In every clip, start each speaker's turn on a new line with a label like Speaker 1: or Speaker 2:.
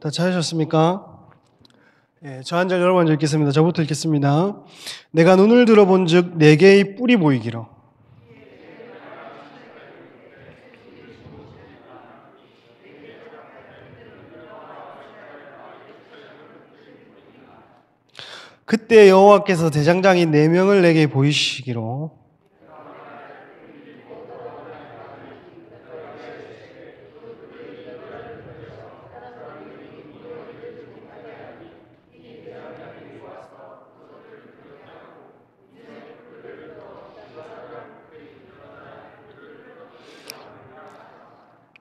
Speaker 1: 다 찾으셨습니까? 저 한 절 여러 번 읽겠습니다. 저부터 읽겠습니다. 내가 눈을 들어본즉 네 개의 뿔이 보이기로. 그때 여호와께서 대장장이 4명을 내게 보이시기로.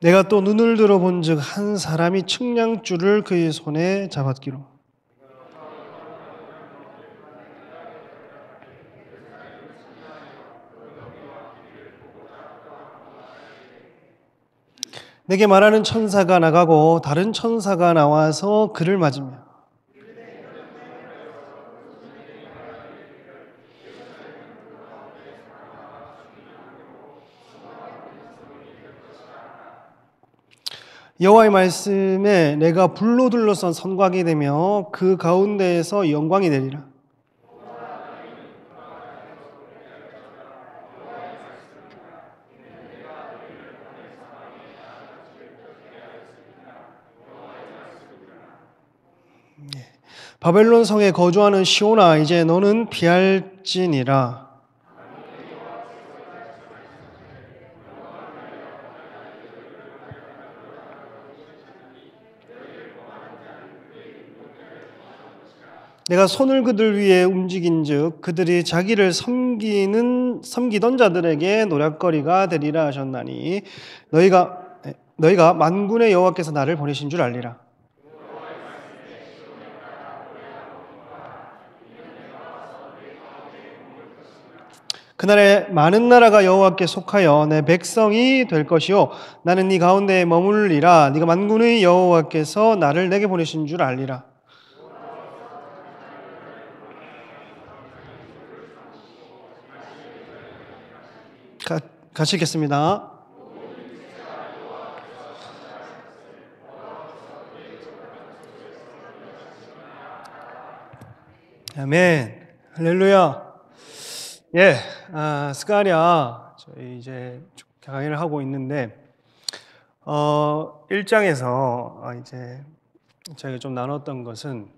Speaker 1: 내가 또 눈을 들어본즉 한 사람이 측량줄을 그의 손에 잡았기로. 내게 말하는 천사가 나가고 다른 천사가 나와서 그를 맞으며 여호와의 말씀에 내가 불로 둘러싼 성곽이 되며 그 가운데에서 영광이 되리라. 바벨론 성에 거주하는 시온아, 이제 너는 피할지니라. 내가 손을 그들 위에 움직인즉 그들이 자기를 섬기던 자들에게 노략거리가 되리라 하셨나니 너희가 만군의 여호와께서 나를 보내신 줄 알리라. 그날에 많은 나라가 여호와께 속하여 내 백성이 될 것이요 나는 네 가운데에 머물리라. 네가 만군의 여호와께서 나를 내게 보내신 줄 알리라. 같이 읽겠습니다. 아멘. 할렐루야. 스가랴 저희 이제 강의를 하고 있는데 1장에서 이제 저희가 좀 나눴던 것은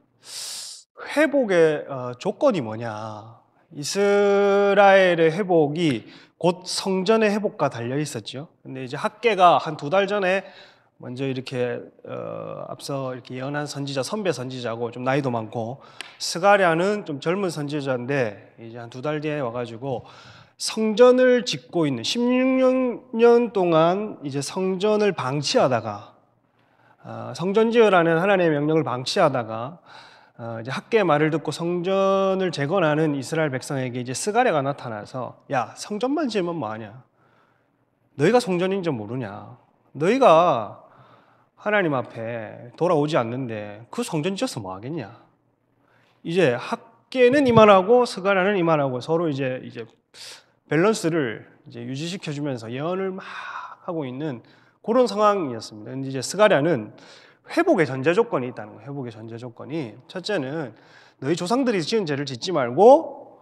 Speaker 1: 회복의 조건이 뭐냐. 이스라엘의 회복이 곧 성전의 회복과 달려 있었죠. 근데 이제 학개가 한 2달 전에 먼저 이렇게 앞서 이렇게 예언한 선지자, 선배 선지자고 좀 나이도 많고, 스가랴는 좀 젊은 선지자인데 이제 한 2달 뒤에 와가지고 성전을 짓고 있는 16년 동안 이제 성전을 방치하다가 성전 지으라는 하나님의 명령을 방치하다가 이제 학개의 말을 듣고 성전을 재건하는 이스라엘 백성에게 이제 스가랴가 나타나서 야, 성전만 지으면 뭐하냐? 너희가 성전인 줄 모르냐? 너희가 하나님 앞에 돌아오지 않는데 그 성전 지어서 뭐 하겠냐? 이제 학개는 이만하고 스가랴는 이만하고 서로 이제 밸런스를 이제 유지시켜 주면서 예언을 막 하고 있는 그런 상황이었습니다. 근데 이제 스가랴는 회복의 전제 조건이 있다는 거예요. 회복의 전제 조건이 첫째는 너희 조상들이 지은 죄를 짓지 말고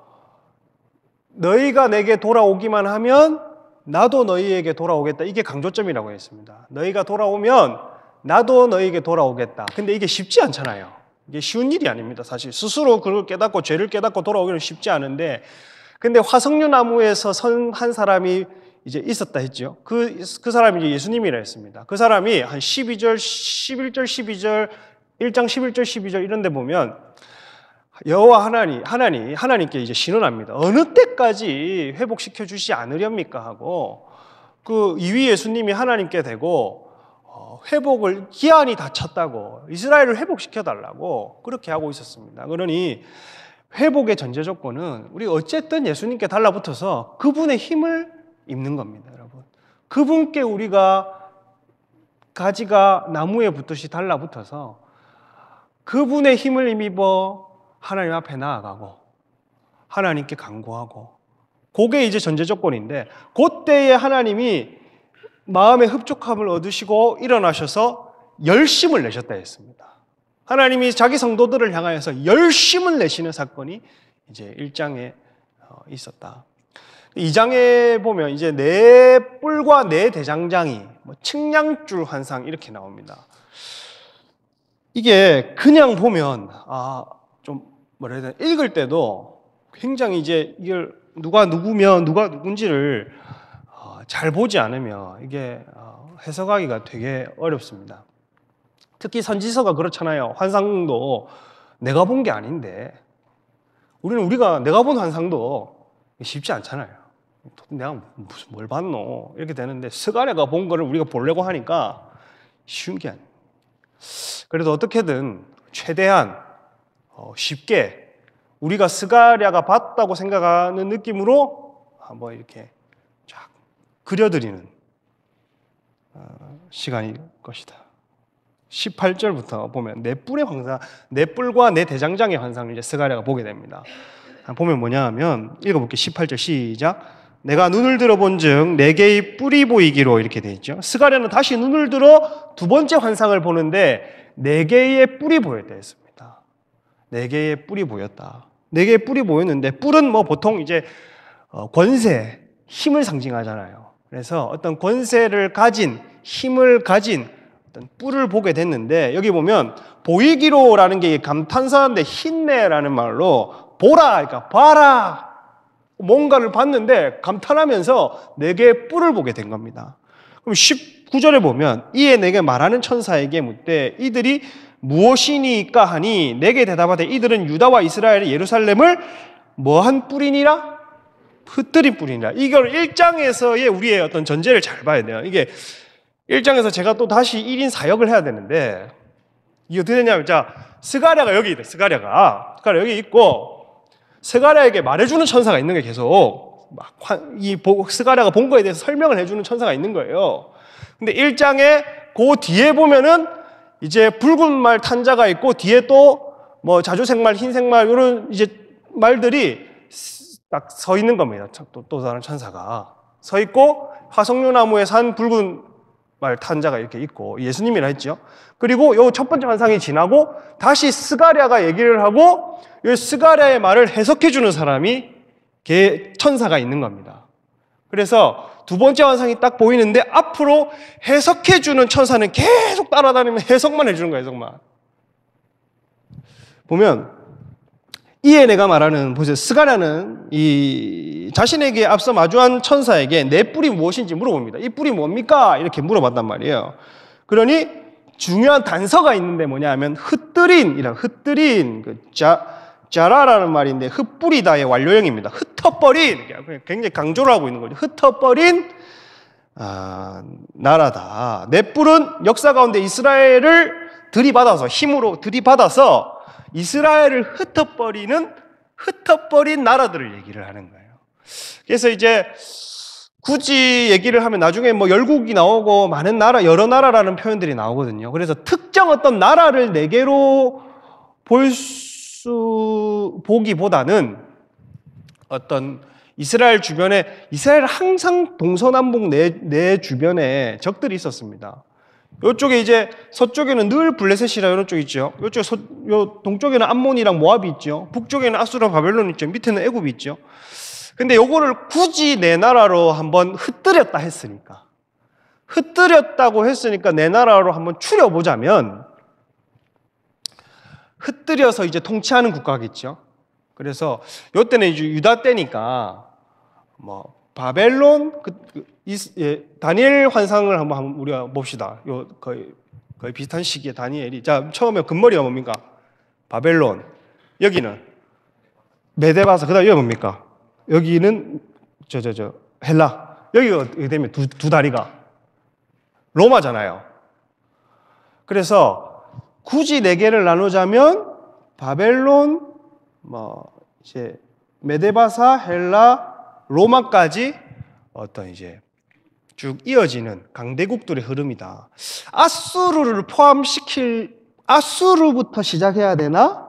Speaker 1: 너희가 내게 돌아오기만 하면 나도 너희에게 돌아오겠다. 이게 강조점이라고 했습니다. 너희가 돌아오면 나도 너희에게 돌아오겠다. 근데 이게 쉽지 않잖아요. 이게 쉬운 일이 아닙니다. 사실 스스로 그걸 깨닫고 죄를 깨닫고 돌아오기는 쉽지 않은데, 근데 화석류 나무에서 선 한 사람이 이제 있었다 했죠. 그 사람이 이제 예수님이라 했습니다. 그 사람이 한 11절, 12절, 1장 11절, 12절 이런 데 보면 여호와 하나님께 이제 신원합니다. 어느 때까지 회복시켜 주시지 않으렵니까 하고, 그 이위 예수님이 하나님께 되고 회복을 기한이 다 찼다고 이스라엘을 회복시켜 달라고 그렇게 하고 있었습니다. 그러니 회복의 전제 조건은 우리 어쨌든 예수님께 달라붙어서 그분의 힘을 입는 겁니다, 여러분. 그분께 우리가 가지가 나무에 붙듯이 달라붙어서 그분의 힘을 힘입어 하나님 앞에 나아가고 하나님께 간구하고, 그게 이제 전제 조건인데, 그때에 하나님이 마음의 흡족함을 얻으시고 일어나셔서 열심을 내셨다 했습니다. 하나님이 자기 성도들을 향하여서 열심을 내시는 사건이 이제 1장에 있었다. 2장에 보면 이제 네 뿔과 네 대장장이 측량줄 환상 이렇게 나옵니다. 이게 그냥 보면 좀 뭐라 해야 되나 읽을 때도 굉장히 이제 이걸 누가 누구면 누가 누군지를 잘 보지 않으면 이게 해석하기가 되게 어렵습니다. 특히 선지서가 그렇잖아요. 환상도 내가 본 게 아닌데 우리가 내가 본 환상도 쉽지 않잖아요. 내가 무슨 뭘 봤노 이렇게 되는데 스가랴가 본 거를 우리가 보려고 하니까 쉬운 게 아니에요. 그래도 어떻게든 최대한 쉽게 우리가 스가랴가 봤다고 생각하는 느낌으로 한번 이렇게 쫙 그려드리는 시간일 것이다. 18절부터 보면 네 뿔과 네 대장장의 환상을 이제 스가랴가 보게 됩니다. 보면 뭐냐 하면 읽어볼게요. 18절 시작. 내가 눈을 들어본즉 네 개의 뿔이 보이기로 이렇게 돼 있죠. 스가랴는 다시 눈을 들어 두 번째 환상을 보는데 네 개의 뿔이 보였다 했습니다. 네 개의 뿔이 보였다. 네 개의 뿔이 보였는데 뿔은 뭐 보통 이제 권세, 힘을 상징하잖아요. 그래서 어떤 권세를 가진 힘을 가진 어떤 뿔을 보게 됐는데 여기 보면 보이기로라는 게 감탄사인데 힌내라는 말로 보라, 그러니까 봐라. 뭔가를 봤는데 감탄하면서 네 개의 뿔을 보게 된 겁니다. 그럼 19절에 보면 이에 내게 말하는 천사에게 묻되 이들이 무엇이니까 하니 내게 대답하되 이들은 유다와 이스라엘 예루살렘을 뭐한 뿔이니라? 흩뜨린 뿔이니라. 이걸 1장에서의 우리의 어떤 전제를 잘 봐야 돼요. 이게 1장에서 제가 또 다시 1인 사역을 해야 되는데 이게 어떻게 되냐면 스가랴가 여기 있대. 스가랴가 여기 있고 스가랴에게 말해주는 천사가 있는 게 계속 이 스가랴가 본 거에 대해서 설명을 해주는 천사가 있는 거예요. 근데 1장에 그 뒤에 보면은 이제 붉은 말 탄자가 있고 뒤에 또 뭐 자주색말, 흰색말 이런 이제 말들이 딱 서 있는 겁니다. 또 다른 천사가 서 있고 화석류나무에 산 붉은 말 탄자가 이렇게 있고 예수님이라 했죠. 그리고 요 첫 번째 환상이 지나고 다시 스가랴가 얘기를 하고 이 스가랴의 말을 해석해 주는 사람이 천사가 있는 겁니다. 그래서 두 번째 환상이 딱 보이는데 앞으로 해석해 주는 천사는 계속 따라다니면 해석만 해 주는 거예요. 해석만. 보면 이에 내가 말하는 보세요. 스가랴는 이 자신에게 앞서 마주한 천사에게 내 뿔이 무엇인지 물어봅니다. 이 뿔이 뭡니까? 이렇게 물어봤단 말이에요. 그러니 중요한 단서가 있는데 뭐냐 하면 흩뜨린 자라라는 말인데 흩뿌리다의 완료형입니다. 흩어버린 굉장히 강조를 하고 있는 거죠. 흩어버린 나라다. 내 뿔은 역사 가운데 이스라엘을 힘으로 들이받아서 이스라엘을 흩어버린 나라들을 얘기를 하는 거예요. 그래서 이제 굳이 얘기를 하면 나중에 뭐 열국이 나오고 많은 나라, 여러 나라라는 표현들이 나오거든요. 그래서 특정 어떤 나라를 네 개로 보기보다는 어떤 이스라엘 항상 동서남북 내 주변에 적들이 있었습니다. 이쪽에 이제 서쪽에는 늘 블레셋이라 이런 쪽 있죠. 요 동쪽에는 암몬이랑 모압이 있죠. 북쪽에는 아수르 바벨론 있죠. 밑에는 애굽이 있죠. 근데 요거를 굳이 내 나라로 한번 흩뜨렸다고 했으니까 내 나라로 한번 추려보자면 흩뜨려서 이제 통치하는 국가겠죠. 그래서 요때는 이제 유다 때니까 뭐 바벨론 다니엘 환상을 한번 우리가 봅시다. 요 거의 비슷한 시기에 다니엘이 처음에 근머리가 뭡니까? 바벨론. 여기는 메데바사. 그다음 여기 뭡니까? 여기는 헬라. 여기가 어떻게 되면 두 다리가 로마잖아요. 그래서 굳이 네 개를 나누자면 바벨론, 이제 메데바사, 헬라, 로마까지 어떤 이제 쭉 이어지는 강대국들의 흐름이다. 아수르부터 시작해야 되나?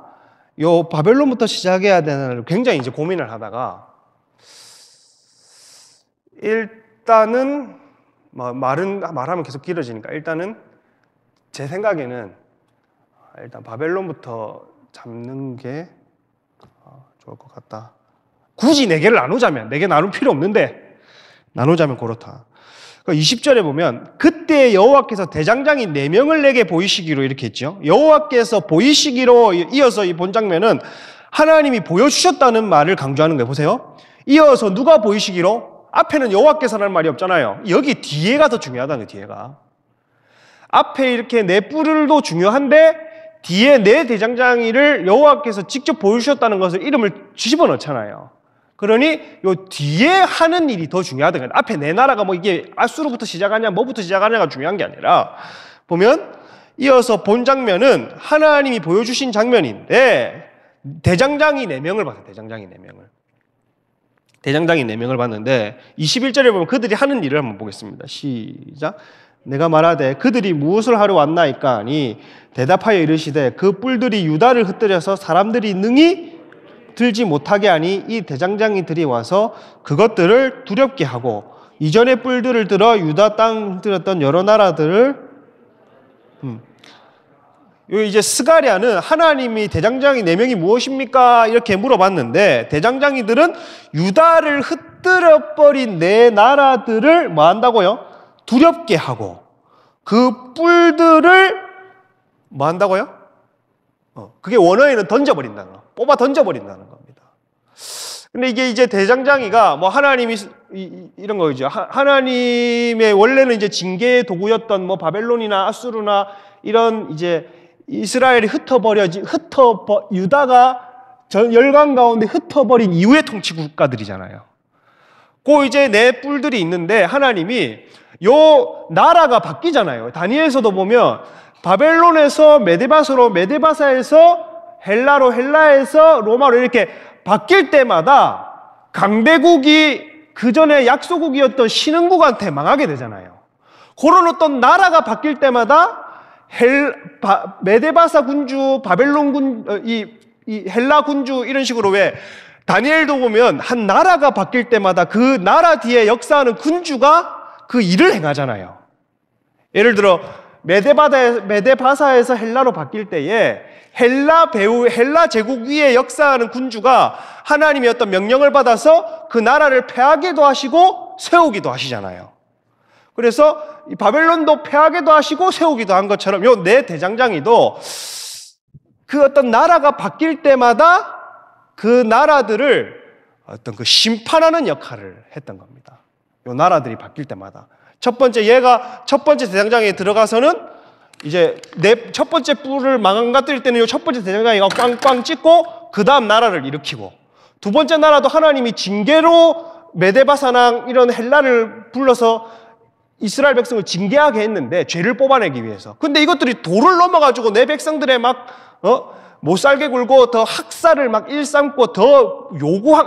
Speaker 1: 요 바벨론부터 시작해야 되나를 굉장히 이제 고민을 하다가 일단은 말하면 계속 길어지니까 일단은 제 생각에는 일단 바벨론부터 잡는 게 좋을 것 같다. 굳이 4개를 나누자면, 4개 나눌 필요 없는데 나누자면 그렇다. 20절에 보면 그때 여호와께서 대장장이 4명을 내게 보이시기로 이렇게 했죠. 여호와께서 보이시기로 이어서 이 본 장면은 하나님이 보여주셨다는 말을 강조하는 거예요. 보세요. 이어서 누가 보이시기로? 앞에는 여호와께서라는 말이 없잖아요. 여기 뒤에가 더 중요하다는 거예요. 뒤에가. 앞에 이렇게 4뿔도 중요한데 뒤에 4대장장이를 여호와께서 직접 보여주셨다는 것을 이름을 뒤집어 넣잖아요. 그러니 요 뒤에 하는 일이 더 중요하다는 거예요. 앞에 4나라가 뭐 이게 아수르부터 시작하냐 뭐부터 시작하냐가 중요한 게 아니라 보면 이어서 본 장면은 하나님이 보여주신 장면인데 대장장이 4명을 봤어요. 대장장이 4명을. 대장장이 4명을 봤는데 21절에 보면 그들이 하는 일을 한번 보겠습니다. 시작. 내가 말하되 그들이 무엇을 하러 왔나이까 하니 대답하여 이르시되 그 뿔들이 유다를 흩뜨려서 사람들이 능히 들지 못하게 하니 이 대장장이들이 와서 그것들을 두렵게 하고 이전의 뿔들을 들어 유다 땅 흩뜨렸던 여러 나라들을 여기 이제 스가랴는 하나님이 대장장이 4명이 무엇입니까? 이렇게 물어봤는데 대장장이들은 유다를 흩뜨려버린 4나라들을 뭐 한다고요? 두렵게 하고 그 뿔들을 뭐 한다고요? 그게 원어에는 던져버린다는 거. 뽑아 던져버린다는 겁니다. 근데 이게 이제 대장장이가 뭐 하나님이 이런 거죠. 하나님의 원래는 이제 징계의 도구였던 뭐 바벨론이나 아수르나 이런 이제 이스라엘이 유다가 열강 가운데 흩어버린 이후의 통치 국가들이잖아요. 그 이제 4뿔들이 있는데 하나님이 요 나라가 바뀌잖아요. 다니엘서도 보면 바벨론에서 메데바서로, 메데바사에서 헬라로, 헬라에서 로마로 이렇게 바뀔 때마다 강대국이 그 전에 약소국이었던 신흥국한테 망하게 되잖아요. 그런 어떤 나라가 바뀔 때마다 메데바사 군주, 바벨론 이 헬라 군주 이런 식으로 왜 다니엘도 보면 한 나라가 바뀔 때마다 그 나라 뒤에 역사하는 군주가 그 일을 행하잖아요. 예를 들어 메데바사에서 헬라로 바뀔 때에 헬라 제국 위에 역사하는 군주가 하나님의 어떤 명령을 받아서 그 나라를 패하게도 하시고 세우기도 하시잖아요. 그래서 이 바벨론도 패하게도 하시고 세우기도 한 것처럼 요 4대장장이도 그 어떤 나라가 바뀔 때마다 그 나라들을 어떤 그 심판하는 역할을 했던 겁니다. 요 나라들이 바뀔 때마다. 첫 번째 대장장이에 들어가서는 이제 첫 번째 뿔을 망가뜨릴 때는 요 첫 번째 대장장이가 꽝꽝 찍고 그 다음 나라를 일으키고 두 번째 나라도 하나님이 징계로 메데바사나 이런 헬라를 불러서 이스라엘 백성을 징계하게 했는데 죄를 뽑아내기 위해서. 근데 이것들이 도를 넘어가지고 내 백성들의 막 못 살게 굴고 더 학살을 막 일삼고 더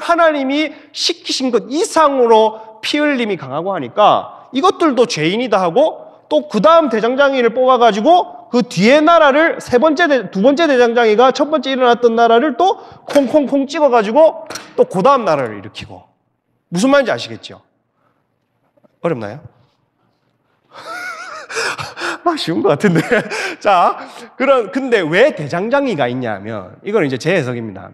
Speaker 1: 하나님이 시키신 것 이상으로 피 흘림이 강하고 하니까 이것들도 죄인이다 하고 또 그 다음 대장장이를 뽑아가지고 그 뒤에 나라를 두 번째 대장장이가 첫 번째 일어났던 나라를 또 콩콩콩 찍어가지고 또 그 다음 나라를 일으키고. 무슨 말인지 아시겠죠? 어렵나요? 쉬운 것 같은데. 자, 근데 왜 대장장이가 있냐면, 이건 이제 제 해석입니다.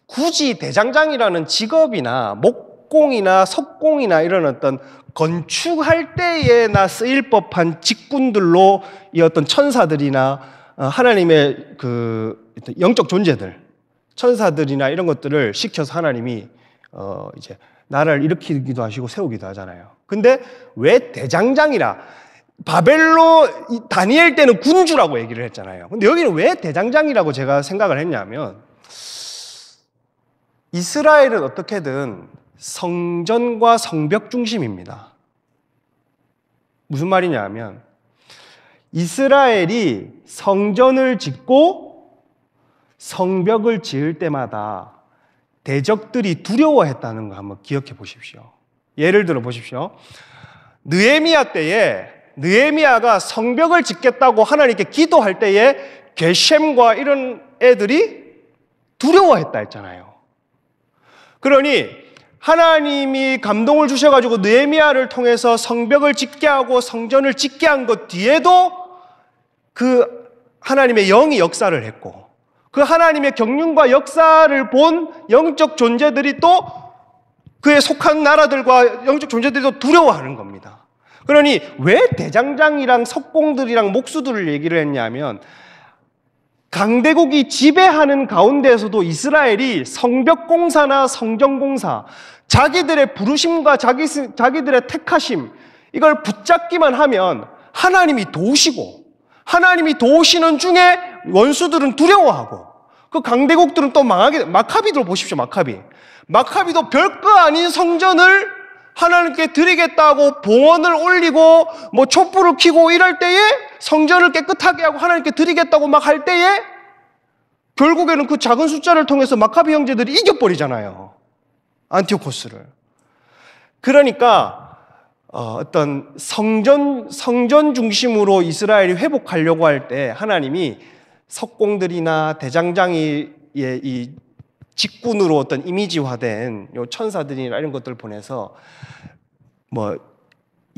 Speaker 1: 굳이 대장장이라는 직업이나 목공이나 석공이나 이런 어떤 건축할 때에나 쓰일 법한 직군들로 이 어떤 천사들이나 하나님의 그 영적 존재들, 천사들이나 이런 것들을 시켜서 하나님이 이제 나라를 일으키기도 하시고 세우기도 하잖아요. 근데 왜 대장장이라? 다니엘 때는 군주라고 얘기를 했잖아요. 근데 여기는 왜 대장장이라고 제가 생각을 했냐면, 이스라엘은 어떻게든 성전과 성벽 중심입니다. 무슨 말이냐 하면, 이스라엘이 성전을 짓고 성벽을 지을 때마다 대적들이 두려워했다는 거 한번 기억해 보십시오. 예를 들어 보십시오. 느헤미야 때에 느헤미야가 성벽을 짓겠다고 하나님께 기도할 때에 게셈과 이런 애들이 두려워했다 했잖아요. 그러니 하나님이 감동을 주셔가지고 느헤미야를 통해서 성벽을 짓게 하고 성전을 짓게 한 것 뒤에도 그 하나님의 영이 역사를 했고, 그 하나님의 경륜과 역사를 본 영적 존재들이 또 그에 속한 나라들과 영적 존재들도 두려워하는 겁니다. 그러니 왜 대장장이랑 석공들이랑 목수들을 얘기를 했냐면, 강대국이 지배하는 가운데에서도 이스라엘이 성벽공사나 성전공사, 자기들의 부르심과 자기들의 택하심, 이걸 붙잡기만 하면 하나님이 도우시고, 하나님이 도우시는 중에 원수들은 두려워하고, 그 강대국들은 또 망하게, 마카비들 보십시오. 마카비도 별거 아닌 성전을 하나님께 드리겠다고 봉헌을 올리고 뭐 촛불을 켜고 이럴 때에, 성전을 깨끗하게 하고 하나님께 드리겠다고 막 할 때에 결국에는 그 작은 숫자를 통해서 마카비 형제들이 이겨버리잖아요, 안티오코스를. 그러니까 어떤 성전 중심으로 이스라엘이 회복하려고 할 때 하나님이 석공들이나 대장장이의 이 직군으로 어떤 이미지화된 요 천사들이나 이런 것들을 보내서 뭐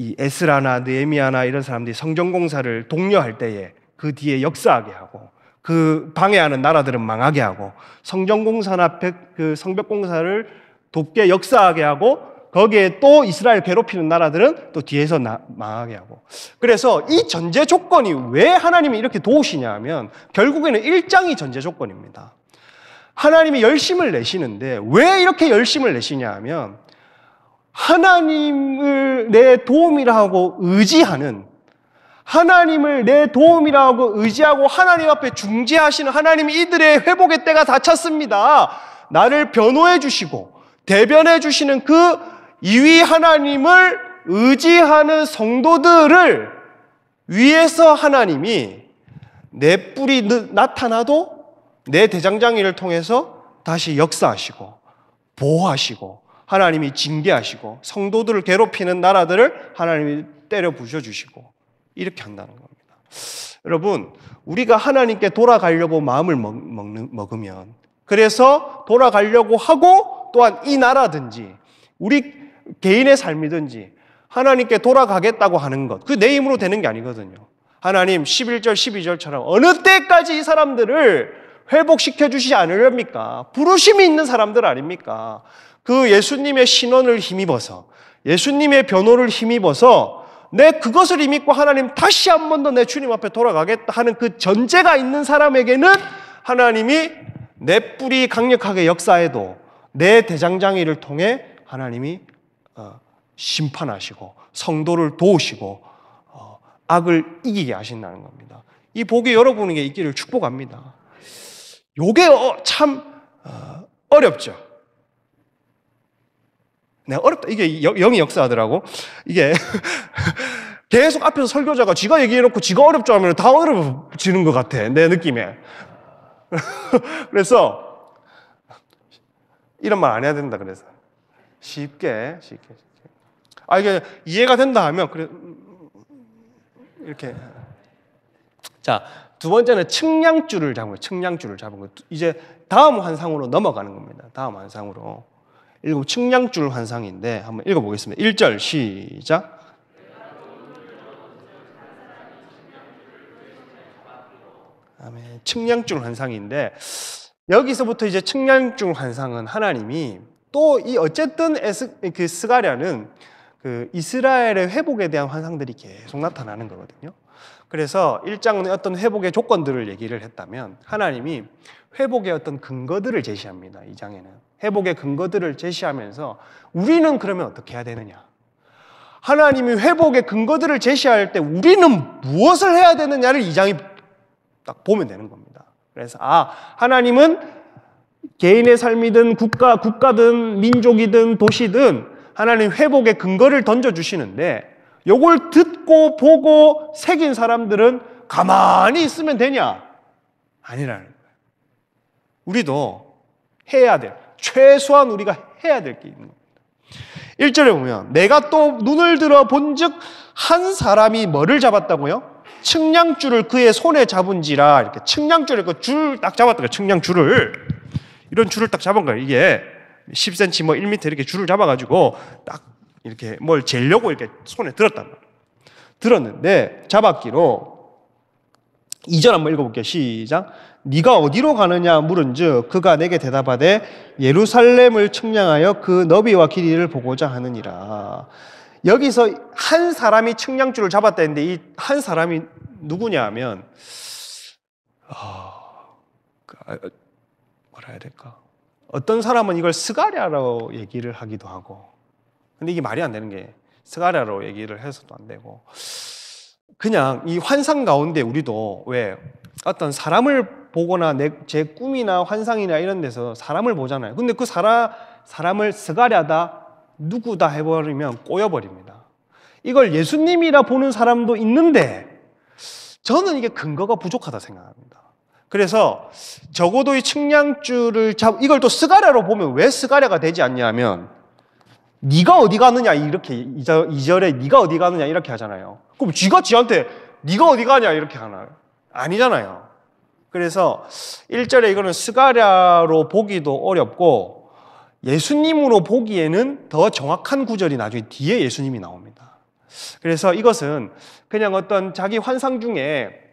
Speaker 1: 이 에스라나 느헤미야나 이런 사람들이 성전공사를 독려할 때에 그 뒤에 역사하게 하고, 그 방해하는 나라들은 망하게 하고, 성전공사나 그 성벽공사를 돕게 역사하게 하고, 거기에 또 이스라엘 괴롭히는 나라들은 또 뒤에서 망하게 하고. 그래서 이 전제 조건이 왜 하나님이 이렇게 도우시냐 하면, 결국에는 1장이 전제 조건입니다. 하나님이 열심을 내시는데 왜 이렇게 열심을 내시냐 하면, 하나님을 내 도움이라고 의지하는, 하나님을 내 도움이라고 의지하고 하나님 앞에 중재하시는 하나님이 이들의 회복의 때가 다 찼습니다, 나를 변호해 주시고 대변해 주시는 그 이위 하나님을 의지하는 성도들을 위해서 하나님이 내 뿔이 나타나도 내 대장장이를 통해서 다시 역사하시고 보호하시고 하나님이 징계하시고 성도들을 괴롭히는 나라들을 하나님이 때려 부셔주시고 이렇게 한다는 겁니다. 여러분, 우리가 하나님께 돌아가려고 마음을 먹으면, 그래서 돌아가려고 하고 또한 이 나라든지 우리 개인의 삶이든지 하나님께 돌아가겠다고 하는 것, 그 내 힘으로 되는 게 아니거든요. 하나님 11절 12절처럼 어느 때까지 이 사람들을 회복시켜 주시지 않으렵니까? 부르심이 있는 사람들 아닙니까? 그 예수님의 신원을 힘입어서, 예수님의 변호를 힘입어서 내 그것을 힘입고 하나님 다시 한 번 더 내 주님 앞에 돌아가겠다 하는 그 전제가 있는 사람에게는 하나님이 내 뿔이 강력하게 역사해도 내 대장장이를 통해 하나님이 심판하시고 성도를 도우시고 악을 이기게 하신다는 겁니다. 이 복이 여러분에게 있기를 축복합니다. 요게 참 어렵죠. 네, 어렵다. 이게 영이 역사하더라고. 이게 계속 앞에서 설교자가 지가 얘기해놓고 지가 어렵죠 하면 다 어려워지는 것 같아, 내 느낌에. 그래서 이런 말 안 해야 된다. 그래서 쉽게. 이게 이해가 된다 하면 그래 이렇게. 자, 두 번째는 측량줄을 잡은 거. 이제 다음 환상으로 넘어가는 겁니다. 다음 환상으로. 측량줄 환상인데 한번 읽어보겠습니다. 1절 시작. 아멘. 측량줄 환상인데, 여기서부터 이제 측량줄 환상은 하나님이 또 이 어쨌든 그 스가랴는 그 이스라엘의 회복에 대한 환상들이 계속 나타나는 거거든요. 그래서 1장은 어떤 회복의 조건들을 얘기를 했다면, 하나님이 회복의 어떤 근거들을 제시합니다. 2장에는 회복의 근거들을 제시하면서 우리는 그러면 어떻게 해야 되느냐, 하나님이 회복의 근거들을 제시할 때 우리는 무엇을 해야 되느냐를 2장이 딱 보면 되는 겁니다. 그래서 하나님은 개인의 삶이든 국가든 민족이든 도시든 하나님 회복의 근거를 던져주시는데, 요걸 듣고 보고 새긴 사람들은 가만히 있으면 되냐? 아니라는 거예요. 우리도 해야 될, 최소한 우리가 해야 될 게 있는 겁니다. 1절에 보면 내가 또 눈을 들어 본즉 한 사람이 뭐를 잡았다고요? 측량줄을 그의 손에 잡은지라. 이렇게 측량줄에 그 줄 딱 잡았다고요. 측량줄을, 이런 줄을 딱 잡은 거예요. 이게 10cm 뭐 1m 이렇게 줄을 잡아가지고 딱 이렇게 뭘 재려고 이렇게 손에 들었단 말이에요. 들었는데 잡았기로 2절 한번 읽어볼게요. 시작. 네가 어디로 가느냐 물은즉 그가 내게 대답하되 예루살렘을 측량하여 그 너비와 길이를 보고자 하느니라. 여기서 한 사람이 측량줄을 잡았다 했는데 이 한 사람이 누구냐 하면 뭐라 해야 될까? 어떤 사람은 이걸 스가랴로 얘기를 하기도 하고, 근데 이게 말이 안 되는 게 스가랴로 얘기를 해서도 안 되고, 그냥 이 환상 가운데 우리도 왜 어떤 사람을 보거나 제 꿈이나 환상이나 이런 데서 사람을 보잖아요. 근데 그 사람을 스가랴다 누구다 해버리면 꼬여버립니다. 이걸 예수님이라 보는 사람도 있는데 저는 이게 근거가 부족하다 생각합니다. 그래서 적어도 이 측량줄을 이걸 또 스가랴로 보면 왜 스가랴가 되지 않냐면 네가 어디 가느냐 이렇게 2절에 네가 어디 가느냐 이렇게 하잖아요. 그럼 쥐가 쥐한테 네가 어디 가냐 이렇게 하나요? 아니잖아요. 그래서 1절에 이거는 스가랴로 보기도 어렵고 예수님으로 보기에는 더 정확한 구절이 나중에 뒤에 예수님이 나옵니다. 그래서 이것은 그냥 어떤 자기 환상 중에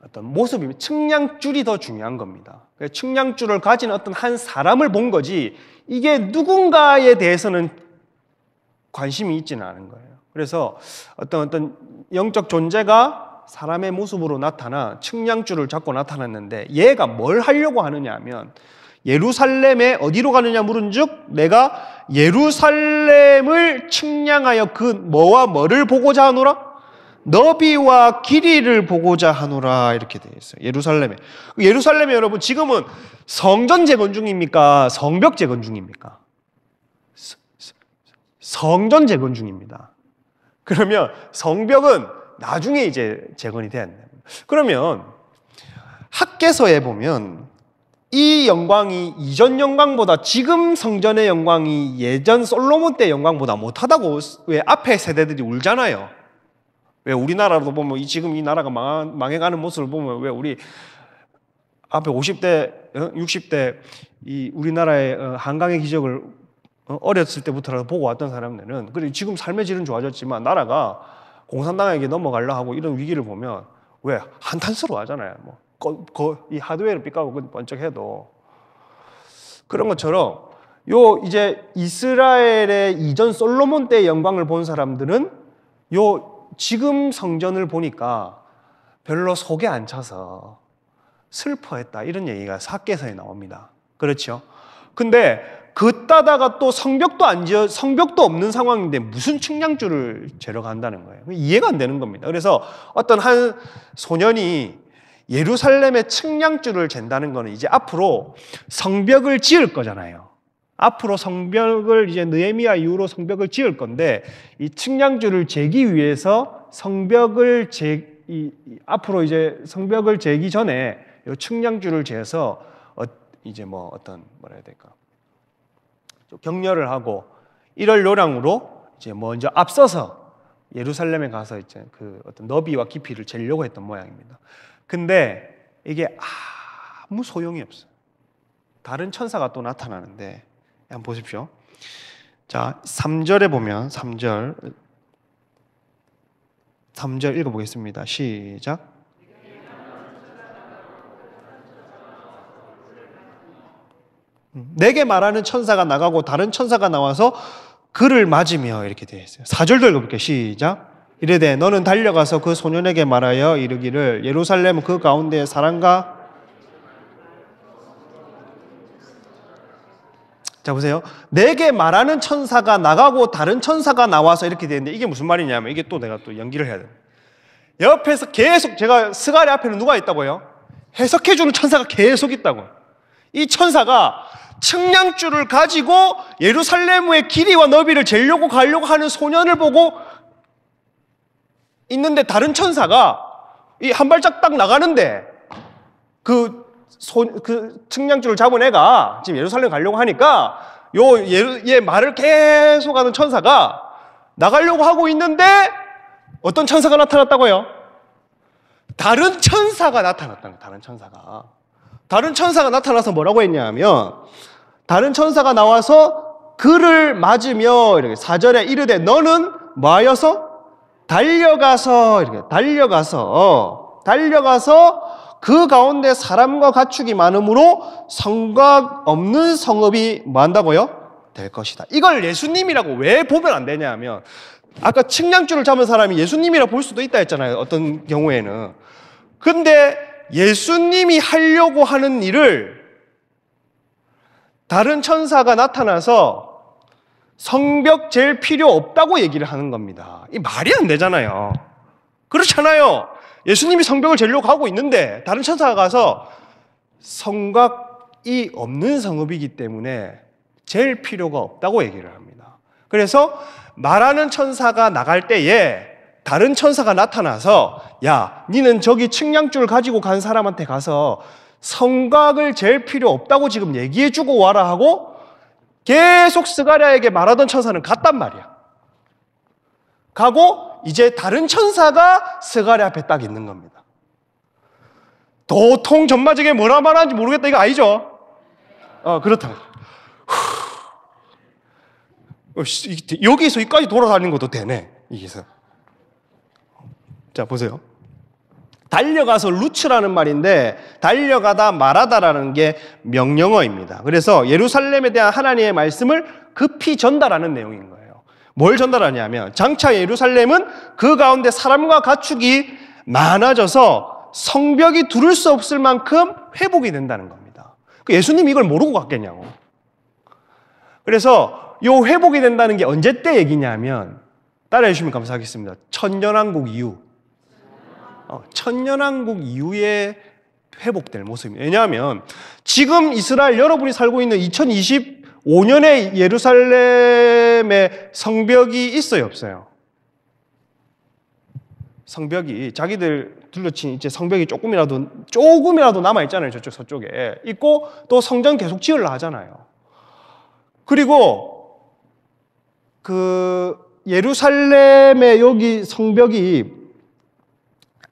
Speaker 1: 어떤 모습이 측량줄이 더 중요한 겁니다. 측량줄을 가진 어떤 한 사람을 본 거지 이게 누군가에 대해서는 관심이 있지는 않은 거예요. 그래서 어떤 영적 존재가 사람의 모습으로 나타나 측량줄을 잡고 나타났는데 얘가 뭘 하려고 하느냐 하면 예루살렘에 어디로 가느냐 물은즉 내가 예루살렘을 측량하여 그 뭐와 뭐를 보고자 하노라? 너비와 길이를 보고자 하노라 이렇게 되어 있어요. 예루살렘에 여러분 지금은 성전 재건 중입니까? 성벽 재건 중입니까? 성전 재건 중입니다. 그러면 성벽은 나중에 이제 재건이 돼야 됩니다. 그러면 학개서에 보면 이 영광이 이전 영광보다 지금 성전의 영광이 예전 솔로몬 때 영광보다 못하다고 왜 앞에 세대들이 울잖아요. 왜 우리나라도 보면 지금 이 나라가 망해가는 모습을 보면 왜 우리 앞에 50대, 60대 이 우리나라의 한강의 기적을 어렸을 때부터라도 보고 왔던 사람들은 그리고 지금 삶의 질은 좋아졌지만 나라가 공산당에게 넘어가려 하고 이런 위기를 보면 왜 한탄스러워 하잖아요. 이 하드웨어를 삐까고 번쩍해도 그런 것처럼 이제 이스라엘의 이전 솔로몬 때의 영광을 본 사람들은 지금 성전을 보니까 별로 속에 안 차서 슬퍼했다 이런 얘기가 학개서에 나옵니다. 그렇죠? 근데 그따다가 또 성벽도 없는 상황인데 무슨 측량줄을 재러 간다는 거예요. 이해가 안 되는 겁니다. 그래서 어떤 한 소년이 예루살렘의 측량줄을 잰다는 거는 이제 앞으로 성벽을 지을 거잖아요. 앞으로 성벽을 이제 느헤미야 이후로 성벽을 지을 건데 이 측량줄을 재기 위해서 앞으로 이제 성벽을 재기 전에 이 측량줄을 재서 이제 뭐라 해야 될까? 격려를 하고 이럴 요량으로 이제 먼저 앞서서 예루살렘에 가서 이제 그 어떤 너비와 깊이를 재려고 했던 모양입니다. 근데 이게 아무 소용이 없어요. 다른 천사가 또 나타나는데 한번 보십시오. 자, 3절에 보면 3절 읽어보겠습니다. 시작. 내게 말하는 천사가 나가고 다른 천사가 나와서 그를 맞으며 이렇게 되어 있어요. 4절도 읽어볼게요. 시작. 이르되 너는 달려가서 그 소년에게 말하여 이르기를 예루살렘 그 가운데 사람과 자 보세요. 내게 말하는 천사가 나가고 다른 천사가 나와서 이렇게 되는데 이게 무슨 말이냐면 이게 또 내가 또 연기를 해야 돼요. 옆에서 계속 제가 스가랴 앞에는 누가 있다고요? 해석해주는 천사가 계속 있다고요. 이 천사가 측량줄을 가지고 예루살렘의 길이와 너비를 재려고 가려고 하는 소년을 보고 있는데 다른 천사가 이 한 발짝 딱 나가는데 그 측량줄을 잡은 애가 지금 예루살렘 가려고 하니까 얘 말을 계속하는 천사가 나가려고 하고 있는데 어떤 천사가 나타났다고요? 다른 천사가 나타났다는 거예요. 다른 천사가 나타나서 뭐라고 했냐면 다른 천사가 나와서 그를 맞으며 이렇게 4절에 이르되 너는 뭐하여서 달려가서 이렇게 달려가서 그 가운데 사람과 가축이 많으므로 성곽 없는 성읍이 뭐 한다고요? 될 것이다. 이걸 예수님이라고 왜 보면 안 되냐 하면 아까 측량줄을 잡은 사람이 예수님이라 볼 수도 있다 했잖아요. 어떤 경우에는. 근데 예수님이 하려고 하는 일을 다른 천사가 나타나서 성벽 잴 필요 없다고 얘기를 하는 겁니다. 이 말이 안 되잖아요. 그렇잖아요. 예수님이 성벽을 재려고 하고 있는데 다른 천사가 가서 성곽이 없는 성읍이기 때문에 잴 필요가 없다고 얘기를 합니다. 그래서 말하는 천사가 나갈 때에 다른 천사가 나타나서 야, 니는 저기 측량줄 가지고 간 사람한테 가서 성곽을 잴 필요 없다고 지금 얘기해주고 와라 하고 계속 스가랴에게 말하던 천사는 갔단 말이야. 가고 이제 다른 천사가 스가랴 앞에 딱 있는 겁니다. 도통 전마저게 뭐라 말하는지 모르겠다 이거 아니죠? 그렇다. 여기서 여기까지 돌아다니는 것도 되네. 이게서. 자, 보세요. 달려가서 루츠라는 말인데 달려가다 말하다라는 게 명령어입니다. 그래서 예루살렘에 대한 하나님의 말씀을 급히 전달하는 내용인 거예요. 뭘 전달하냐면 장차 예루살렘은 그 가운데 사람과 가축이 많아져서 성벽이 두를 수 없을 만큼 회복이 된다는 겁니다. 예수님이 이걸 모르고 갔겠냐고. 그래서 이 회복이 된다는 게 언제 때 얘기냐면 따라해 주시면 감사하겠습니다. 천년왕국 이후. 천년왕국 이후에 회복될 모습입니다. 왜냐하면 지금 이스라엘 여러분이 살고 있는 2025년에 예루살렘에 성벽이 있어요, 없어요? 성벽이 자기들 둘러친 이제 성벽이 조금이라도 남아 있잖아요. 저쪽 서쪽에 있고 또 성전 계속 지으려 하잖아요. 그리고 그 예루살렘의 여기 성벽이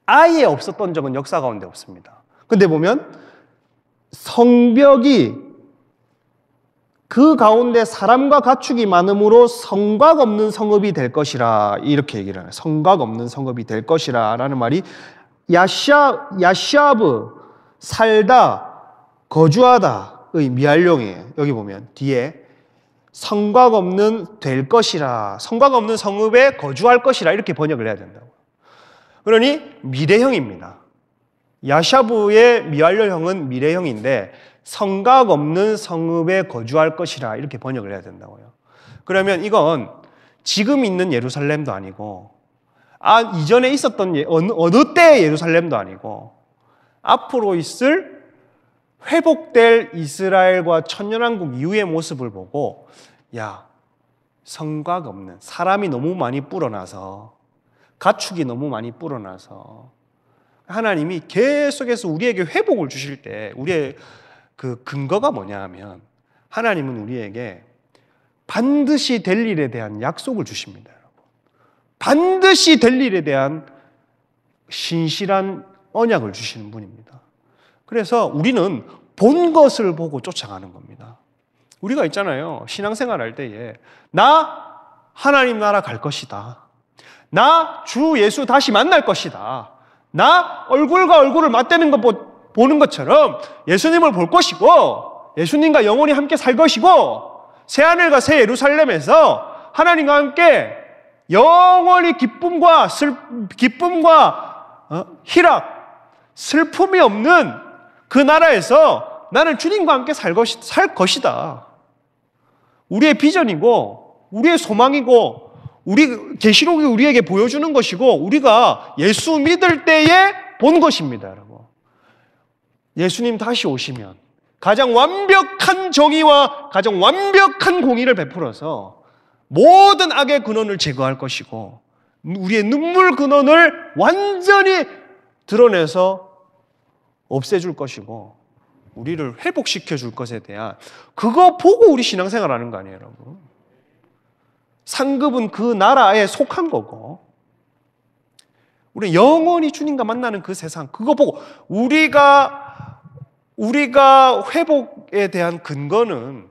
Speaker 1: 아예 없었던 적은 역사 가운데 없습니다. 근데 보면 성벽이 그 가운데 사람과 가축이 많으므로 성곽 없는 성읍이 될 것이라 이렇게 얘기를 해요. 성곽 없는 성읍이 될 것이라 라는 말이 야시아브 살다 거주하다의 미알용이에요. 여기 보면 뒤에 성곽 없는 될 것이라 성곽 없는 성읍에 거주할 것이라 이렇게 번역을 해야 된다고. 그러니 미래형입니다. 야샤브의 미알료형은 미래형인데 성곽 없는 성읍에 거주할 것이라 이렇게 번역을 해야 된다고요. 그러면 이건 지금 있는 예루살렘도 아니고 이전에 있었던 어느 때의 예루살렘도 아니고 앞으로 있을 회복될 이스라엘과 천년왕국 이후의 모습을 보고 야, 성곽 없는 사람이 너무 많이 불어나서 가축이 너무 많이 불어나서 하나님이 계속해서 우리에게 회복을 주실 때 우리의 그 근거가 뭐냐 하면 하나님은 우리에게 반드시 될 일에 대한 약속을 주십니다. 여러분. 반드시 될 일에 대한 신실한 언약을 주시는 분입니다. 그래서 우리는 본 것을 보고 쫓아가는 겁니다. 우리가 있잖아요. 신앙생활 할 때에 나 하나님 나라 갈 것이다. 나 주 예수 다시 만날 것이다. 나 얼굴과 얼굴을 맞대는 것 보는 것처럼 예수님을 볼 것이고 예수님과 영원히 함께 살 것이고 새하늘과 새 예루살렘에서 하나님과 함께 영원히 기쁨과 희락, 슬픔이 없는 그 나라에서 나는 주님과 함께 살 것이다. 우리의 비전이고 우리의 소망이고 우리 계시록이 우리에게 보여주는 것이고 우리가 예수 믿을 때에 본 것입니다, 여러분. 예수님 다시 오시면 가장 완벽한 정의와 가장 완벽한 공의를 베풀어서 모든 악의 근원을 제거할 것이고 우리의 눈물 근원을 완전히 드러내서 없애줄 것이고 우리를 회복시켜 줄 것에 대한 그거 보고 우리 신앙생활하는 거 아니에요, 여러분. 상급은 그 나라에 속한 거고 우리 영원히 주님과 만나는 그 세상 그거 보고 우리가 회복에 대한 근거는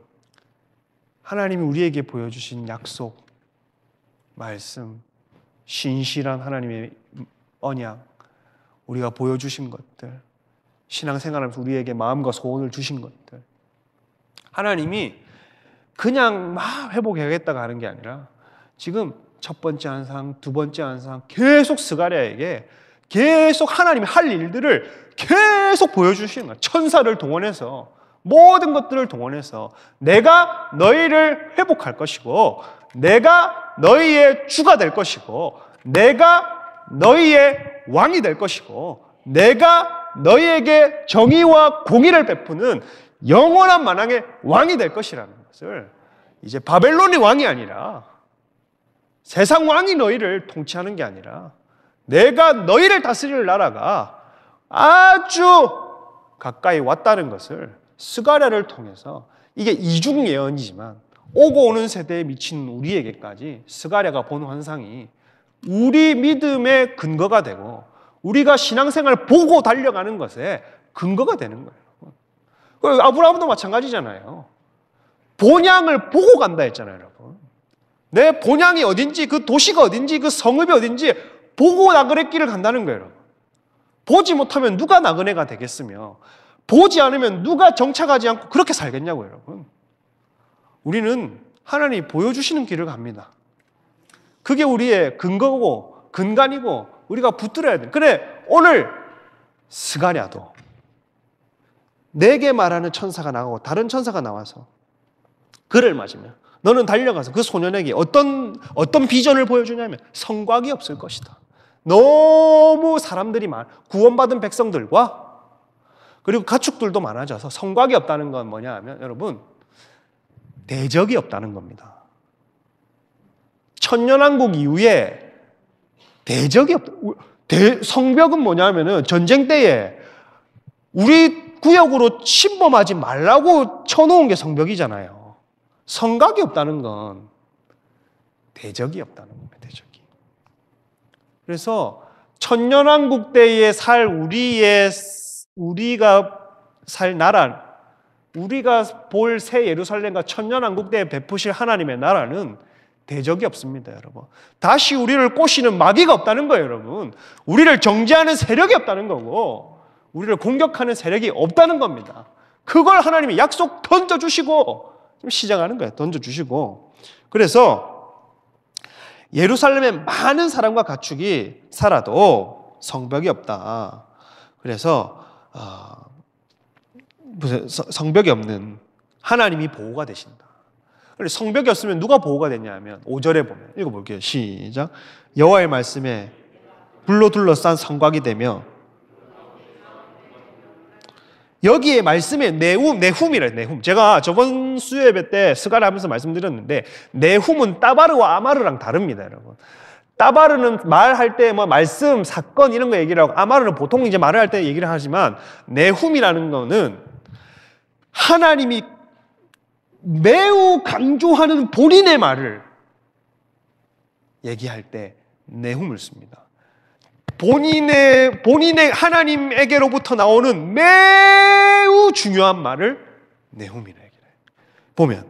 Speaker 1: 하나님이 우리에게 보여주신 약속, 말씀, 신실한 하나님의 언약, 우리가 보여주신 것들, 신앙생활하면서 우리에게 마음과 소원을 주신 것들, 하나님이 그냥 막 회복해야겠다가 하는 게 아니라 지금 첫 번째 환상, 두 번째 환상 계속 스가랴에게 계속 하나님이 할 일들을 계속 보여주시는 거야. 천사를 동원해서, 모든 것들을 동원해서 내가 너희를 회복할 것이고, 내가 너희의 주가 될 것이고, 내가 너희의 왕이 될 것이고, 내가 너희에게 정의와 공의를 베푸는 영원한 만왕의 왕이 될 것이라는 것을, 이제 바벨론의 왕이 아니라, 세상 왕이 너희를 통치하는 게 아니라 내가 너희를 다스릴 나라가 아주 가까이 왔다는 것을 스가랴를 통해서, 이게 이중 예언이지만 오고 오는 세대에 미친 우리에게까지 스가랴가 본 환상이 우리 믿음의 근거가 되고 우리가 신앙생활을 보고 달려가는 것에 근거가 되는 거예요. 아브라함도 마찬가지잖아요. 본향을 보고 간다 했잖아요, 여러분. 내 본향이 어딘지, 그 도시가 어딘지, 그 성읍이 어딘지 보고 나그네 길을 간다는 거예요, 여러분. 보지 못하면 누가 나그네가 되겠으며, 보지 않으면 누가 정착하지 않고 그렇게 살겠냐고요, 여러분. 우리는 하나님이 보여주시는 길을 갑니다. 그게 우리의 근거고 근간이고 우리가 붙들어야 돼. 그래, 오늘 스가랴도 내게 말하는 천사가 나가고 다른 천사가 나와서 그를 맞으면 너는 달려가서 그 소년에게 어떤 비전을 보여주냐면 성곽이 없을 것이다. 너무 사람들이 구원받은 백성들과 그리고 가축들도 많아져서 성곽이 없다는 건 뭐냐 하면, 여러분, 대적이 없다는 겁니다. 천년왕국 이후에 대적이 없다. 성벽은 뭐냐 하면은 전쟁 때에 우리 구역으로 침범하지 말라고 쳐놓은 게 성벽이잖아요. 성곽이 없다는 건 대적이 없다는 겁니다. 대적이. 그래서 천년왕국 때에 우리가 살 나라, 우리가 볼 새 예루살렘과 천년왕국 때에 베푸실 하나님의 나라는 대적이 없습니다, 여러분. 다시 우리를 꼬시는 마귀가 없다는 거예요, 여러분. 우리를 정죄하는 세력이 없다는 거고, 우리를 공격하는 세력이 없다는 겁니다. 그걸 하나님이 약속 던져주시고 시작하는 거예요. 던져주시고. 그래서 예루살렘에 많은 사람과 가축이 살아도 성벽이 없다. 그래서 성벽이 없는 하나님이 보호가 되신다. 성벽이 없으면 누가 보호가 되냐 하면 5절에 보면, 읽어볼게요. 시작. 여호와의 말씀에 불로 둘러싼 성곽이 되며, 여기에 말씀에 네훔이래요. 네훔. 제가 저번 수요예배 때 스가랴 하면서 말씀드렸는데, 네훔은 따바르와 아마르랑 다릅니다, 여러분. 따바르는 말할 때 말씀, 사건 이런 거 얘기를 하고, 아마르는 보통 이제 말을 할 때 얘기를 하지만, 네훔이라는 거는 하나님이 매우 강조하는 본인의 말을 얘기할 때 네훔을 씁니다. 본인의 하나님에게로부터 나오는 매우 중요한 말을 네훔이라 얘기해요. 보면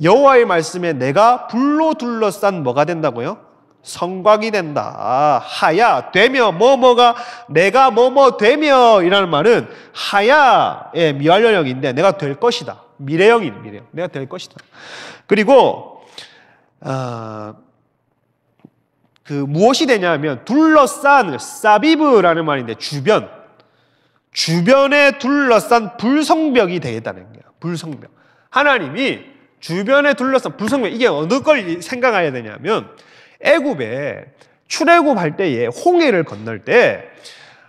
Speaker 1: 여호와의 말씀에 내가 불로 둘러싼 뭐가 된다고요? 성곽이 된다. 하야 되며 뭐뭐가 내가 뭐뭐 되며 이라는 말은 하야의 미완료형인데 내가 될 것이다. 미래형이에요. 미래형. 내가 될 것이다. 그리고 무엇이 되냐면 둘러싼 사비브라는 말인데 주변에 둘러싼 불성벽이 되겠다는 거예요. 불성벽. 하나님이 주변에 둘러싼 불성벽. 이게 어느 걸 생각해야 되냐면 애굽에 출애굽할 때에 홍해를 건널 때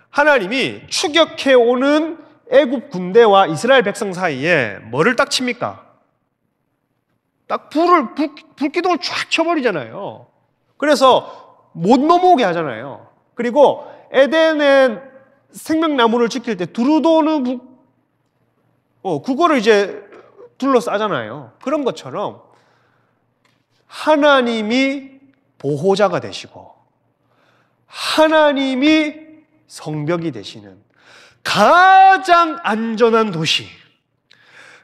Speaker 1: 하나님이 추격해 오는 애굽 군대와 이스라엘 백성 사이에 뭐를 딱 칩니까? 딱 불기둥을 쫙 쳐버리잖아요. 그래서 못 넘어오게 하잖아요. 그리고 에덴의 생명나무를 지킬 때 두루도는 그거를 이제 둘러싸잖아요. 그런 것처럼 하나님이 보호자가 되시고 하나님이 성벽이 되시는 가장 안전한 도시,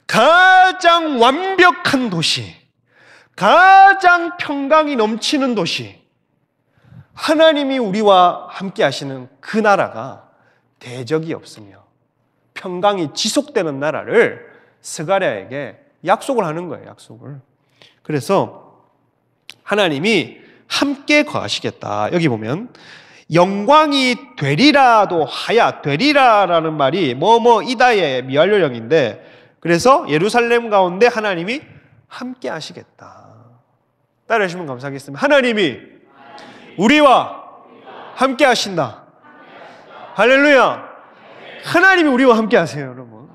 Speaker 1: 가장 완벽한 도시, 가장 평강이 넘치는 도시, 하나님이 우리와 함께 하시는 그 나라가 대적이 없으며 평강이 지속되는 나라를 스가랴에게 약속을 하는 거예요. 약속을. 그래서 하나님이 함께 거하시겠다. 여기 보면 영광이 되리라도 하야, 되리라라는 말이 뭐뭐이다의 미완료형인데, 그래서 예루살렘 가운데 하나님이 함께 하시겠다. 따라해 주시면 감사하겠습니다. 하나님이 우리와 함께 하신다. 할렐루야. 하나님이 우리와 함께 하세요, 여러분.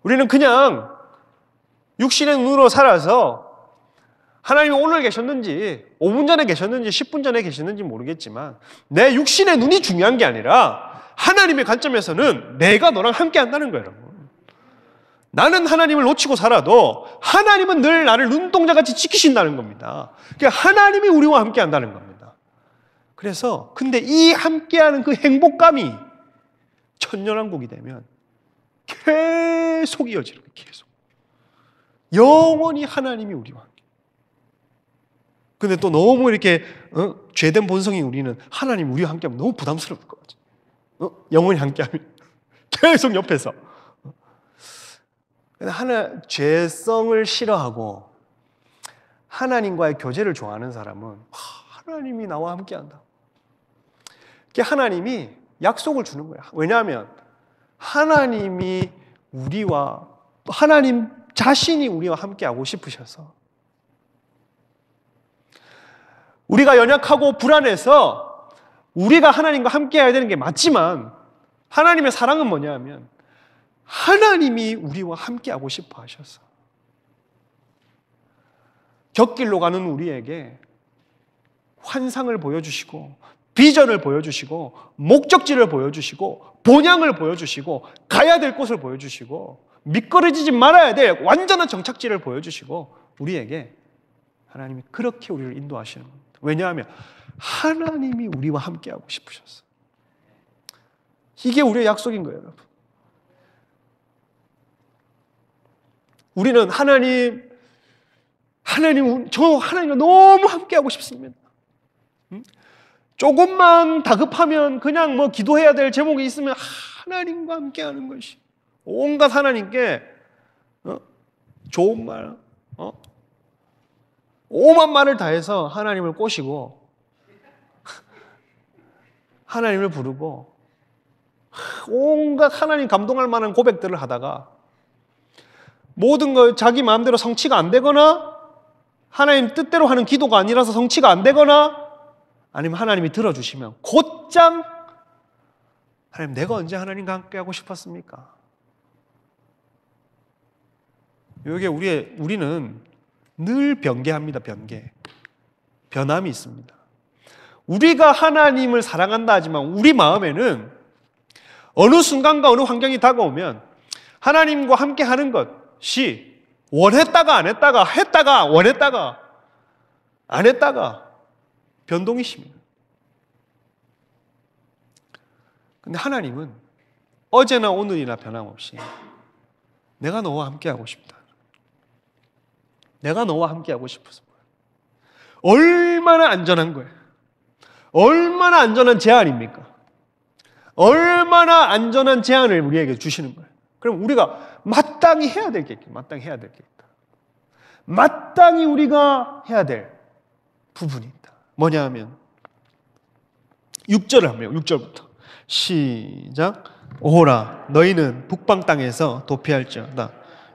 Speaker 1: 우리는 그냥 육신의 눈으로 살아서 하나님이 오늘 계셨는지 5분 전에 계셨는지 10분 전에 계셨는지 모르겠지만 내 육신의 눈이 중요한 게 아니라 하나님의 관점에서는 내가 너랑 함께 한다는 거예요, 여러분. 나는 하나님을 놓치고 살아도 하나님은 늘 나를 눈동자같이 지키신다는 겁니다. 그러니까 하나님이 우리와 함께 한다는 겁니다. 그래서 근데 이 함께하는 그 행복감이 천년왕국이 되면 계속 이어지는 거예요. 계속. 영원히 하나님이 우리와 함께. 근데 또 너무 이렇게 죄된 본성이 우리는 하나님 우리와 함께하면 너무 부담스러울 것 같아요. 영원히 함께하면 계속 옆에서. 죄성을 싫어하고 하나님과의 교제를 좋아하는 사람은 하나님이 나와 함께한다. 하나님이 약속을 주는 거야. 왜냐하면 하나님이 하나님 자신이 우리와 함께하고 싶으셔서. 우리가 연약하고 불안해서 우리가 하나님과 함께해야 되는 게 맞지만 하나님의 사랑은 뭐냐면 하나님이 우리와 함께하고 싶어 하셔서 곁길로 가는 우리에게 환상을 보여주시고 비전을 보여주시고 목적지를 보여주시고 본향을 보여주시고 가야 될 곳을 보여주시고 미끄러지지 말아야 될 완전한 정착지를 보여주시고 우리에게 하나님이 그렇게 우리를 인도하시는 겁니다. 왜냐하면 하나님이 우리와 함께하고 싶으셨어요. 이게 우리의 약속인 거예요, 여러분. 우리는 저 하나님과 너무 함께하고 싶습니다. 조금만 다급하면 그냥 뭐 기도해야 될 제목이 있으면 하나님과 함께하는 것이 온갖 하나님께 좋은 말, 오만 말을 다해서 하나님을 꼬시고 하나님을 부르고 온갖 하나님 감동할 만한 고백들을 하다가 모든 걸 자기 마음대로 성취가 안 되거나 하나님 뜻대로 하는 기도가 아니라서 성취가 안 되거나 아니면 하나님이 들어주시면 곧장 하나님 내가 언제 하나님과 함께하고 싶었습니까? 이게 우리는 늘 변개합니다. 변함이 있습니다. 우리가 하나님을 사랑한다 하지만 우리 마음에는 어느 순간과 어느 환경이 다가오면 하나님과 함께 하는 것이 원했다가 안 했다가 했다가 원했다가 안 했다가 변동이 심해요. 근데 하나님은 어제나 오늘이나 변함없이 내가 너와 함께하고 싶다. 내가 너와 함께하고 싶어서. 얼마나 안전한 거예요. 얼마나 안전한 제안입니까? 얼마나 안전한 제안을 우리에게 주시는 거예요. 그럼 우리가 마땅히 해야 될 게 있다. 마땅히 우리가 해야 될 부분이 있다. 뭐냐 하면 6절을 한번 6절부터 시작. 오호라 너희는 북방 땅에서 도피할지어다.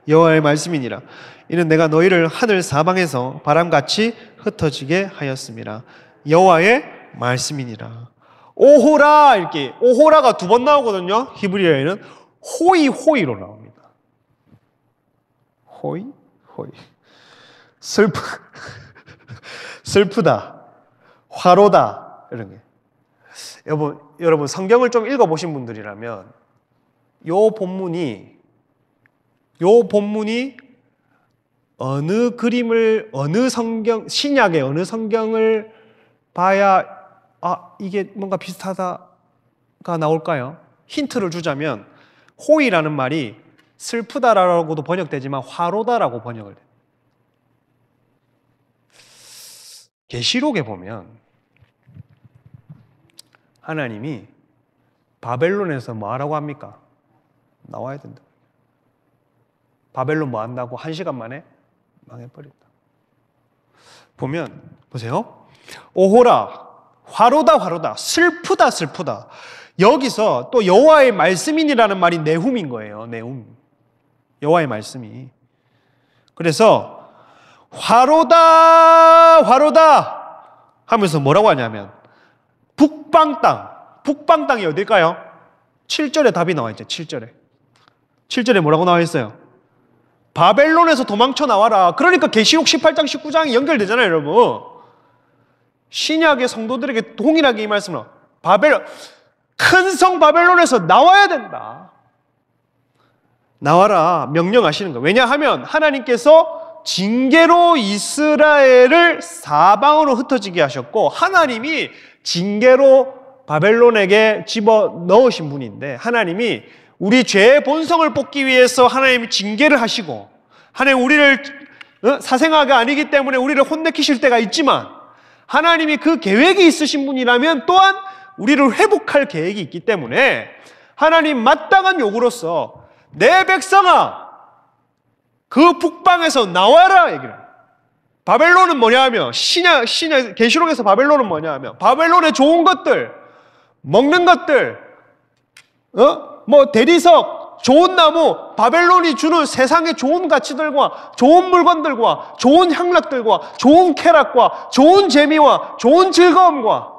Speaker 1: 여호와의 말씀이니라. 이는 내가 너희를 하늘 사방에서 바람같이 흩어지게 하였음이라. 여호와의 말씀이니라. 오호라 이렇게 오호라가 두 번 나오거든요. 히브리어에는 호이로 나옵니다. 호이 슬프다 화로다 이런 게. 여러분 성경을 좀 읽어보신 분들이라면 요 본문이 어느 그림을 어느 성경 신약의 어느 성경을 봐야 이게 뭔가 비슷하다가 나올까요? 힌트를 주자면 호이라는 말이 슬프다라고도 번역되지만 화로다라고 번역을 해요. 계시록에 보면 하나님이 바벨론에서 뭐 하라고 합니까? 나와야 된다. 바벨론 뭐 한다고? 1시간 만에 망해버린다. 보면 보세요. 오호라, 화로다, 화로다, 슬프다, 슬프다. 여기서 또 여호와의 말씀이니라는 말이 네훔인 거예요. 네훔. 여호와의 말씀이. 그래서 화로다, 화로다 하면서 뭐라고 하냐면 북방 땅. 북방 땅이 어딜까요? 7절에 답이 나와 있죠. 7절에. 7절에 뭐라고 나와 있어요? 바벨론에서 도망쳐 나와라. 그러니까 계시록 18장 19장이 연결되잖아요, 여러분. 신약의 성도들에게 동일하게 이 말씀을 큰 성 바벨론에서 나와야 된다. 나와라 명령하시는 거예요. 왜냐하면 하나님께서 징계로 이스라엘을 사방으로 흩어지게 하셨고 하나님이 징계로 바벨론에게 집어넣으신 분인데 하나님이 우리 죄의 본성을 뽑기 위해서 하나님이 징계를 하시고 하나님 우리를 사생아가 아니기 때문에 우리를 혼내키실 때가 있지만 하나님이 그 계획이 있으신 분이라면 또한 우리를 회복할 계획이 있기 때문에 하나님 마땅한 요구로서 내 백성아 그 북방에서 나와라 얘기를 해요. 바벨론은 뭐냐 하면 신약 계시록에서 바벨론은 뭐냐 하면 바벨론의 좋은 것들 먹는 것들 뭐 대리석 좋은 나무 바벨론이 주는 세상의 좋은 가치들과 좋은 물건들과 좋은 향락들과 좋은 쾌락과 좋은 재미와 좋은 즐거움과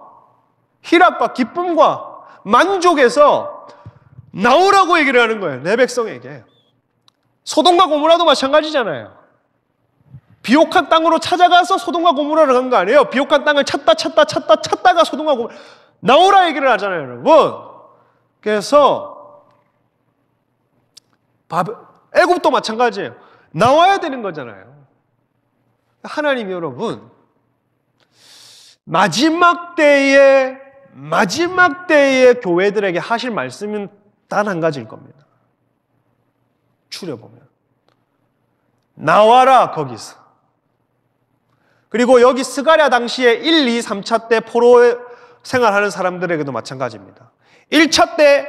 Speaker 1: 희락과 기쁨과 만족에서 나오라고 얘기를 하는 거예요. 내 백성에게. 소돔과 고모라도 마찬가지잖아요. 비옥한 땅으로 찾아가서 소돔과 고모라를 간 거 아니에요. 비옥한 땅을 찾다가 소돔과 고모라 나오라 얘기를 하잖아요, 여러분. 그래서 애굽도 마찬가지예요. 나와야 되는 거잖아요. 하나님 여러분 마지막 때에 교회들에게 하실 말씀은 단 한 가지일 겁니다. 추려보면 나와라 거기서. 그리고 여기 스가랴 당시에 1, 2, 3차 때 포로 생활하는 사람들에게도 마찬가지입니다. 1차 때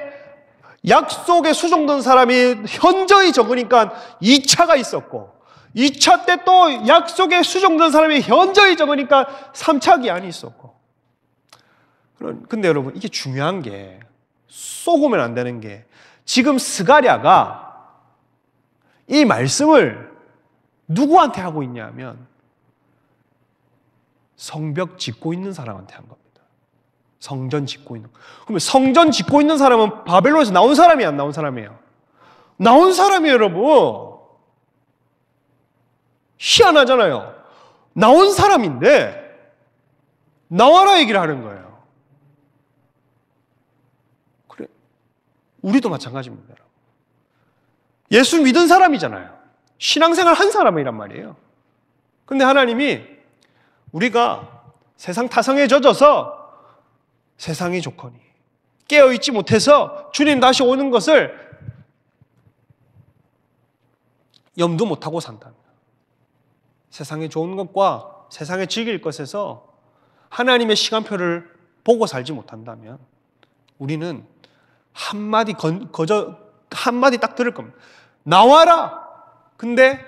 Speaker 1: 약속에 수종된 사람이 현저히 적으니까 2차가 있었고 2차 때 또 약속에 수종된 사람이 현저히 적으니까 3차 기한이 있었고. 근데 여러분 이게 중요한 게 쏘고면 안 되는 게 지금 스가랴가 이 말씀을 누구한테 하고 있냐면 성벽 짓고 있는 사람한테 한 겁니다. 성전 짓고 있는. 그러면 성전 짓고 있는 사람은 바벨론에서 나온 사람이 안 나온 사람이에요? 나온 사람이에요, 여러분. 희한하잖아요. 나온 사람인데 나와라 얘기를 하는 거예요. 그래, 우리도 마찬가지입니다. 예수 믿은 사람이잖아요. 신앙생활 한 사람이란 말이에요. 근데 하나님이 우리가 세상 타성에 젖어서 세상이 좋거니 깨어있지 못해서 주님 다시 오는 것을 염두 못하고 산다면 세상의 좋은 것과 세상의 즐길 것에서 하나님의 시간표를 보고 살지 못한다면 우리는 한마디 딱 들을 겁니다. 나와라! 근데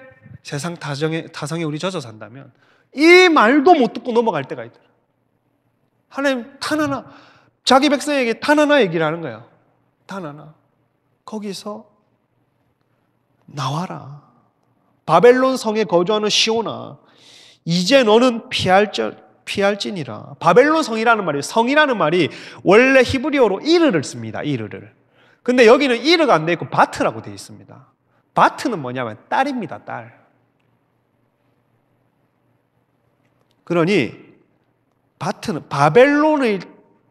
Speaker 1: 세상 타성에 우리 젖어 산다면 이 말도 못 듣고 넘어갈 때가 있더라. 하나님 단 하나, 자기 백성에게 단 하나 얘기를 하는 거예요. 단 하나. 거기서 나와라. 바벨론 성에 거주하는 시온아, 이제 너는 피할지니라. 바벨론 성이라는 말이, 성이라는 말이 원래 히브리어로 이르를 씁니다. 이르를. 근데 여기는 이르가 안 돼 있고 바트라고 되어 있습니다. 바트는 뭐냐면 딸입니다. 딸. 그러니 바트는 바벨론의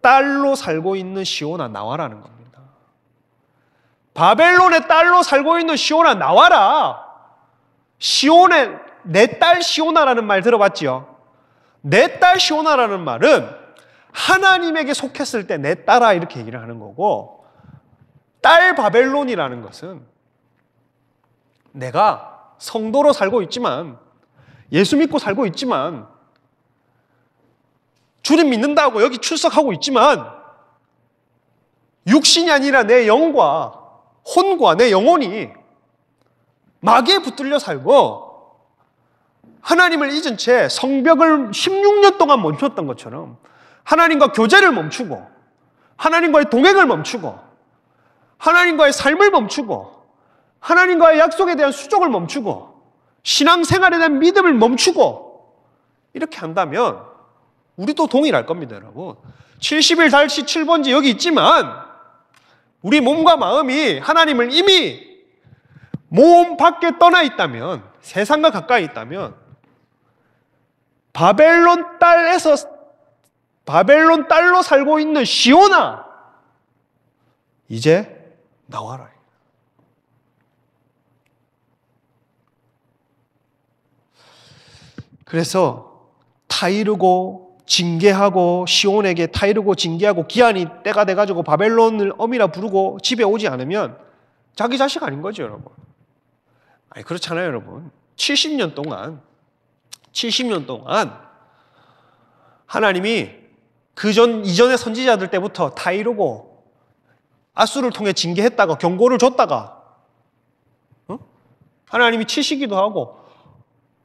Speaker 1: 딸로 살고 있는 시온아 나와라는 겁니다. 바벨론의 딸로 살고 있는 시온아 나와라. 시온의 내 딸 시온아라는 말 들어봤지요? 내 딸 시온아라는 말은 하나님에게 속했을 때 내 딸아 이렇게 얘기를 하는 거고, 딸 바벨론이라는 것은 내가 성도로 살고 있지만, 예수 믿고 살고 있지만 주님 믿는다고 여기 출석하고 있지만 육신이 아니라 내 영과 혼과 내 영혼이 마귀에 붙들려 살고 하나님을 잊은 채 성벽을 16년 동안 멈췄던 것처럼 하나님과 교제를 멈추고 하나님과의 동행을 멈추고 하나님과의 삶을 멈추고 하나님과의 약속에 대한 수종을 멈추고 신앙생활에 대한 믿음을 멈추고 이렇게 한다면 우리도 동일할 겁니다, 여러분. 70일 달치 7번지 여기 있지만 우리 몸과 마음이 하나님을 이미 몸 밖에 떠나 있다면, 세상과 가까이 있다면 바벨론 딸로 살고 있는 시온아, 이제 나와라. 그래서 타이르고 징계하고 시온에게 타이르고 징계하고 기한이 때가 돼가지고 바벨론을 어미라 부르고 집에 오지 않으면 자기 자식 아닌 거죠, 여러분. 아니 그렇잖아요, 여러분. 70년 동안 하나님이 이전의 선지자들 때부터 타이르고 아수를 통해 징계했다가 경고를 줬다가 하나님이 치시기도 하고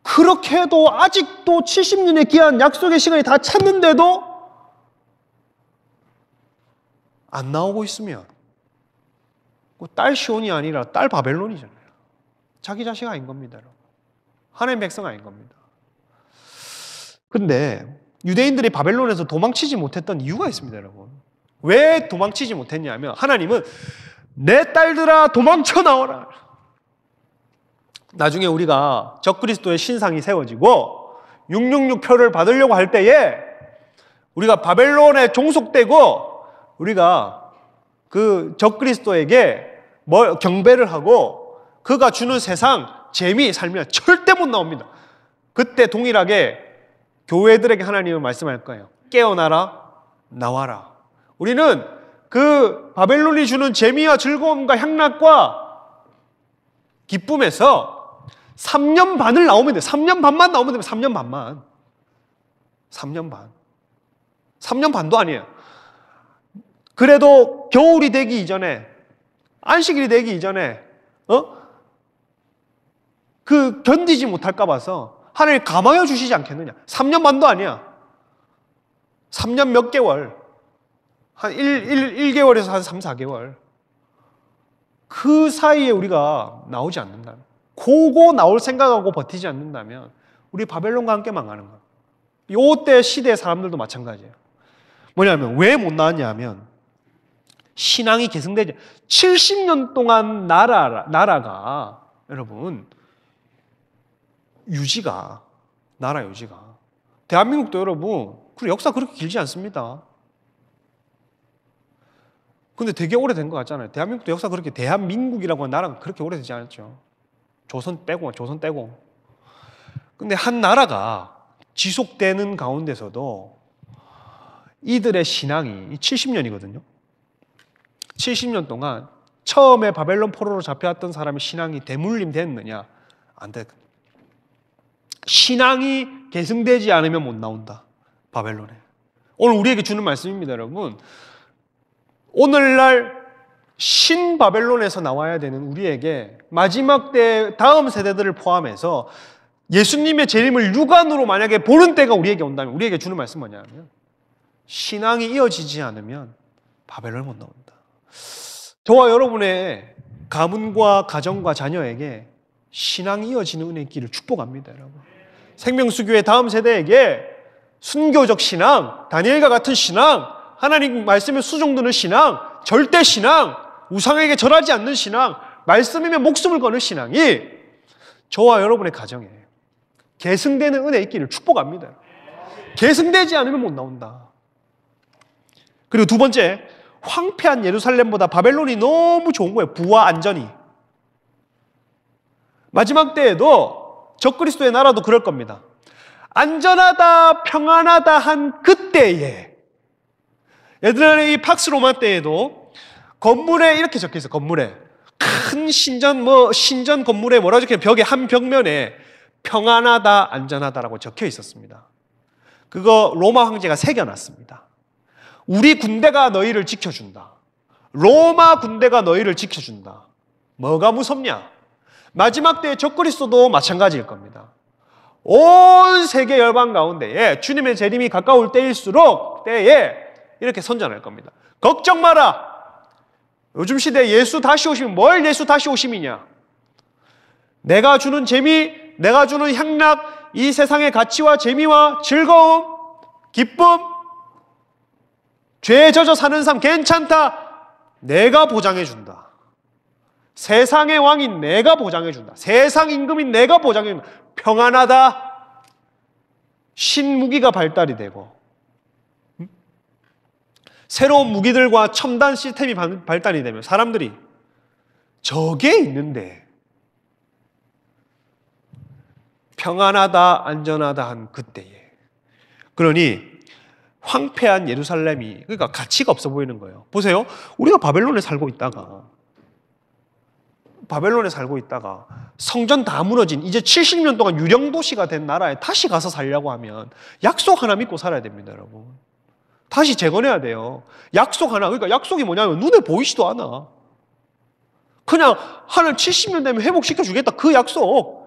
Speaker 1: 그렇게 해도 아직도 70년의 귀한 약속의 시간이 다 찼는데도 안 나오고 있으면 딸 시온이 아니라 딸 바벨론이잖아요. 자기 자식 아닌 겁니다, 여러분. 하나님의 백성 아닌 겁니다. 근데 유대인들이 바벨론에서 도망치지 못했던 이유가 있습니다, 여러분. 왜 도망치지 못했냐면 하나님은 내 딸들아 도망쳐 나오라. 나중에 우리가 적그리스도의 신상이 세워지고 666표를 받으려고 할 때에 우리가 바벨론에 종속되고 우리가 그 적그리스도에게 경배를 하고 그가 주는 세상 재미 살면 절대 못 나옵니다. 그때 동일하게 교회들에게 하나님은 말씀할 거예요. 깨어나라, 나와라. 우리는 그 바벨론이 주는 재미와 즐거움과 향락과 기쁨에서 3년 반을 나오면 돼요. 3년 반만 나오면 됩니다. 3년 반만. 3년 반. 3년 반도 아니에요. 그래도 겨울이 되기 이전에, 안식일이 되기 이전에, 견디지 못할까 봐서 하나님 감화여 주시지 않겠느냐. 3년 반도 아니야. 3년 몇 개월. 한 1개월에서 한 3, 4개월. 그 사이에 우리가 나오지 않는다면, 고고 나올 생각하고 버티지 않는다면 우리 바벨론과 함께 망하는 거예요. 이때 시대의 사람들도 마찬가지예요. 뭐냐면 왜 못 나왔냐 하면 신앙이 계승되지 70년 동안 나라가 여러분 나라 유지가 대한민국도 여러분 역사 그렇게 길지 않습니다. 근데 되게 오래된 것 같잖아요. 대한민국도 역사 그렇게 대한민국이라고 하는 나라가 그렇게 오래되지 않았죠. 조선 떼고. 근데 한 나라가 지속되는 가운데서도 이들의 신앙이 70년이거든요. 70년 동안 처음에 바벨론 포로로 잡혀왔던 사람의 신앙이 대물림 됐느냐? 안 됐거든요. 신앙이 계승되지 않으면 못 나온다. 바벨론에. 오늘 우리에게 주는 말씀입니다, 여러분. 오늘날 신바벨론에서 나와야 되는 우리에게 마지막 때 다음 세대들을 포함해서 예수님의 재림을 육안으로 만약에 보는 때가 우리에게 온다면 우리에게 주는 말씀은 뭐냐면 신앙이 이어지지 않으면 바벨론을 못 나온다. 저와 여러분의 가문과 가정과 자녀에게 신앙이 이어지는 은혜의 길을 축복합니다, 여러분. 생명수교의 다음 세대에게 순교적 신앙, 다니엘과 같은 신앙, 하나님 말씀에 수종드는 신앙, 절대 신앙, 우상에게 절하지 않는 신앙, 말씀이면 목숨을 거는 신앙이 저와 여러분의 가정에 계승되는 은혜의 길을 축복합니다. 계승되지 않으면 못 나온다. 그리고 두 번째, 황폐한 예루살렘보다 바벨론이 너무 좋은 거예요. 부와 안전이. 마지막 때에도 적그리스도의 나라도 그럴 겁니다. 안전하다, 평안하다 한 그때에 옛날에 이 팍스 로마 때에도 건물에 이렇게 적혀 있어요. 건물에 큰 신전 건물에 뭐라 적혀 벽에 한 벽면에 평안하다, 안전하다라고 적혀 있었습니다. 그거 로마 황제가 새겨놨습니다. 우리 군대가 너희를 지켜준다. 로마 군대가 너희를 지켜준다. 뭐가 무섭냐? 마지막 때의 적그리스도도 마찬가지일 겁니다. 온 세계 열방 가운데에 주님의 재림이 가까울 때일수록 때에 이렇게 선전할 겁니다. 걱정 마라. 요즘 시대에 예수 다시 오시면 뭘 예수 다시 오심이냐? 내가 주는 재미, 내가 주는 향락, 이 세상의 가치와 재미와 즐거움, 기쁨, 죄에 젖어 사는 삶 괜찮다. 내가 보장해준다. 세상의 왕인 내가 보장해준다. 세상 임금인 내가 보장해준다. 평안하다. 신무기가 발달이 되고 새로운 무기들과 첨단 시스템이 발달이 되면 사람들이 저게 있는데 평안하다, 안전하다 한 그때에 그러니 황폐한 예루살렘이 그러니까 가치가 없어 보이는 거예요. 보세요. 우리가 바벨론에 살고 있다가 성전 다 무너진 이제 70년 동안 유령 도시가 된 나라에 다시 가서 살려고 하면 약속 하나 믿고 살아야 됩니다, 여러분. 다시 재건해야 돼요. 약속 하나. 그러니까 약속이 뭐냐면 눈에 보이지도 않아. 그냥 하는 70년 되면 회복시켜 주겠다. 그 약속.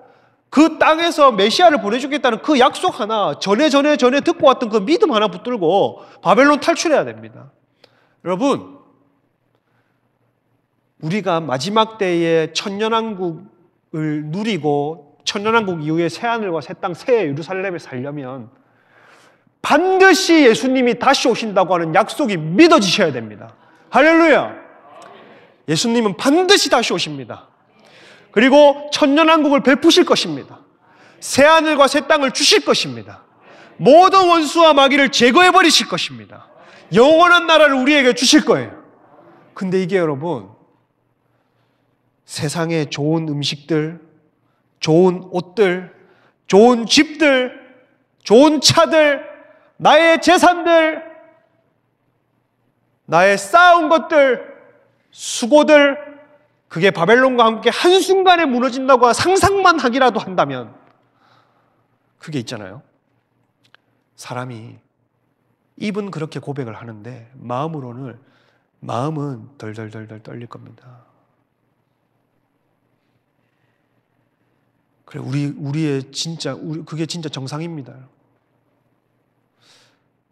Speaker 1: 그 땅에서 메시아를 보내주겠다는 그 약속 하나, 전에 듣고 왔던 그 믿음 하나 붙들고 바벨론 탈출해야 됩니다. 여러분, 우리가 마지막 때에 천년왕국을 누리고 천년왕국 이후에 새하늘과 새 땅, 새 예루살렘에 살려면 반드시 예수님이 다시 오신다고 하는 약속이 믿어지셔야 됩니다. 할렐루야! 예수님은 반드시 다시 오십니다. 그리고 천년왕국을 베푸실 것입니다. 새하늘과 새 땅을 주실 것입니다. 모든 원수와 마귀를 제거해버리실 것입니다. 영원한 나라를 우리에게 주실 거예요. 근데 이게 여러분, 세상에 좋은 음식들, 좋은 옷들, 좋은 집들, 좋은 차들, 나의 재산들, 나의 쌓은 것들, 수고들, 그게 바벨론과 함께 한순간에 무너진다고 상상만 하기라도 한다면 그게 있잖아요. 사람이 입은 그렇게 고백을 하는데 마음은 덜덜덜덜 떨릴 겁니다. 그래, 그게 진짜 정상입니다.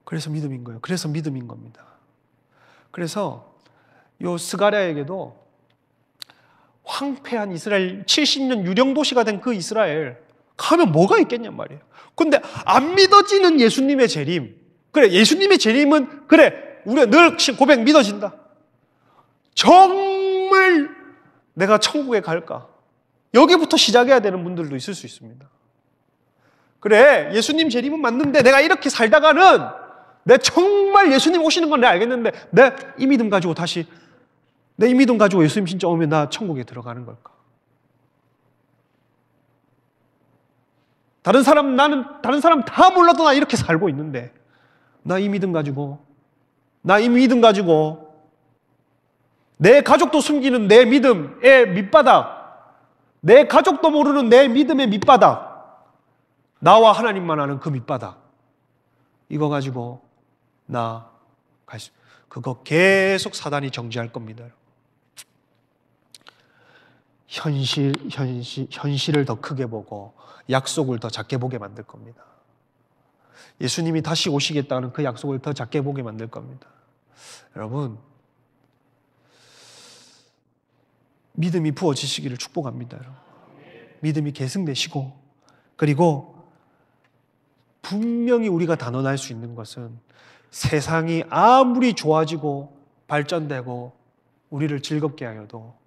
Speaker 1: 그래서 믿음인 거예요. 그래서 믿음인 겁니다. 그래서 요 스가랴에게도 황폐한 이스라엘 70년 유령 도시가 된 그 이스라엘 가면 뭐가 있겠냔 말이에요. 근데 안 믿어지는 예수님의 재림. 그래, 예수님의 재림은 그래, 우리가 늘 고백 믿어진다. 정말 내가 천국에 갈까? 여기부터 시작해야 되는 분들도 있을 수 있습니다. 그래, 예수님 재림은 맞는데 내가 이렇게 살다가는 내 정말 예수님 오시는 건 내가 알겠는데 내 이 믿음 가지고 예수님 진짜 오면 나 천국에 들어가는 걸까? 다른 사람 다 몰라도 나 이렇게 살고 있는데 나 이 믿음 가지고 내 가족도 숨기는 내 믿음의 밑바닥, 내 가족도 모르는 내 믿음의 밑바닥, 나와 하나님만 아는 그 밑바닥, 이거 가지고 그거 계속 사단이 정지할 겁니다. 현실을 더 크게 보고 약속을 더 작게 보게 만들 겁니다. 예수님이 다시 오시겠다는 그 약속을 더 작게 보게 만들 겁니다. 여러분, 믿음이 부어지시기를 축복합니다. 여러분. 믿음이 계승되시고, 그리고 분명히 우리가 단언할 수 있는 것은 세상이 아무리 좋아지고 발전되고 우리를 즐겁게 하여도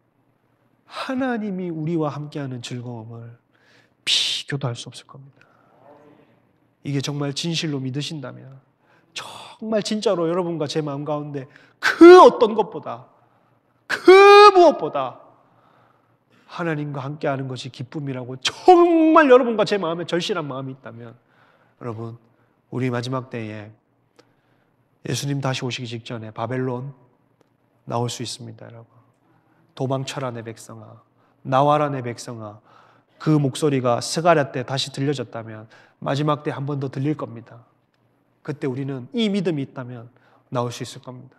Speaker 1: 하나님이 우리와 함께하는 즐거움을 비교도 할 수 없을 겁니다. 이게 정말 진실로 믿으신다면, 정말 진짜로 여러분과 제 마음 가운데 그 어떤 것보다, 그 무엇보다 하나님과 함께하는 것이 기쁨이라고 정말 여러분과 제 마음에 절실한 마음이 있다면, 여러분, 우리 마지막 때에 예수님 다시 오시기 직전에 바벨론 나올 수 있습니다. 여러분, 도망쳐라 내 백성아, 나와라 내 백성아, 그 목소리가 스가랴 때 다시 들려졌다면 마지막 때 한 번 더 들릴 겁니다. 그때 우리는 이 믿음이 있다면 나올 수 있을 겁니다.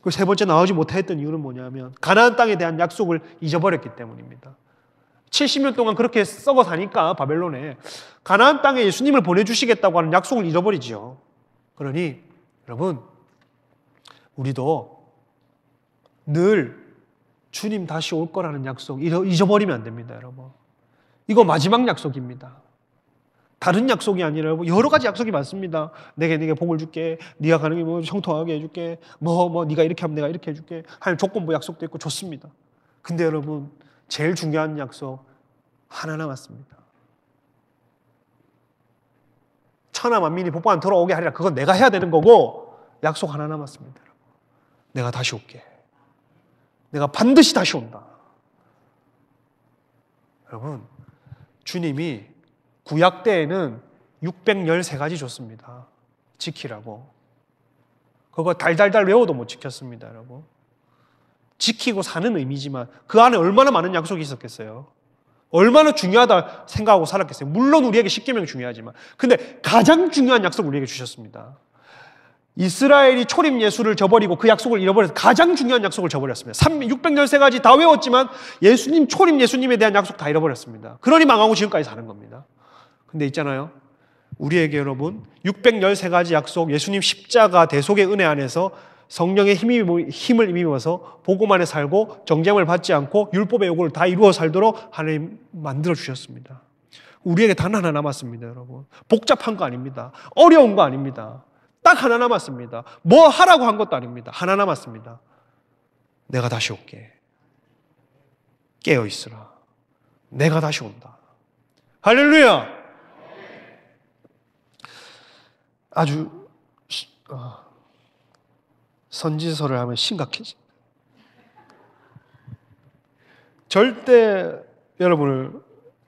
Speaker 1: 그 세 번째 나오지 못했던 이유는 뭐냐면 가나안 땅에 대한 약속을 잊어버렸기 때문입니다. 70년 동안 그렇게 썩어 사니까 바벨론에 가나안 땅에 예수님을 보내주시겠다고 하는 약속을 잊어버리죠. 그러니 여러분, 우리도 늘 주님 다시 올 거라는 약속 잊어버리면 안 됩니다. 여러분, 이거 마지막 약속입니다. 다른 약속이 아니라 여러 가지 약속이 많습니다. 내게 복을 줄게. 네가 가는 게 뭐 형통하게 해줄게. 네가 이렇게 하면 내가 이렇게 해줄게. 하나님 조건부 약속도 있고 좋습니다. 근데 여러분, 제일 중요한 약속 하나 남았습니다. 천하 만민이 복받아 돌아오게 하리라. 그건 내가 해야 되는 거고 약속 하나 남았습니다. 내가 다시 올게. 내가 반드시 다시 온다. 여러분, 주님이 구약 때에는 613가지 줬습니다. 지키라고. 그거 달달달 외워도 못 지켰습니다, 여러분. 지키고 사는 의미지만 그 안에 얼마나 많은 약속이 있었겠어요. 얼마나 중요하다 생각하고 살았겠어요. 물론 우리에게 십계명이 중요하지만, 근데 가장 중요한 약속을 우리에게 주셨습니다. 이스라엘이 초림 예수를 저버리고 그 약속을 잃어버려서 가장 중요한 약속을 저버렸습니다. 613가지 다 외웠지만 예수님, 초림 예수님에 대한 약속 다 잃어버렸습니다. 그러니 망하고 지금까지 사는 겁니다. 근데 있잖아요, 우리에게 여러분 613가지 약속, 예수님 십자가 대속의 은혜 안에서 성령의 힘을 힘입어서 복음 안에 살고 정죄함을 받지 않고 율법의 요구를 다 이루어 살도록 하나님 만들어 주셨습니다. 우리에게 단 하나 남았습니다. 여러분, 복잡한 거 아닙니다. 어려운 거 아닙니다. 딱 하나 남았습니다. 뭐 하라고 한 것도 아닙니다. 하나 남았습니다. 내가 다시 올게. 깨어 있으라. 내가 다시 온다. 할렐루야. 아주 선지서를 하면 심각해집니다. 절대 여러분을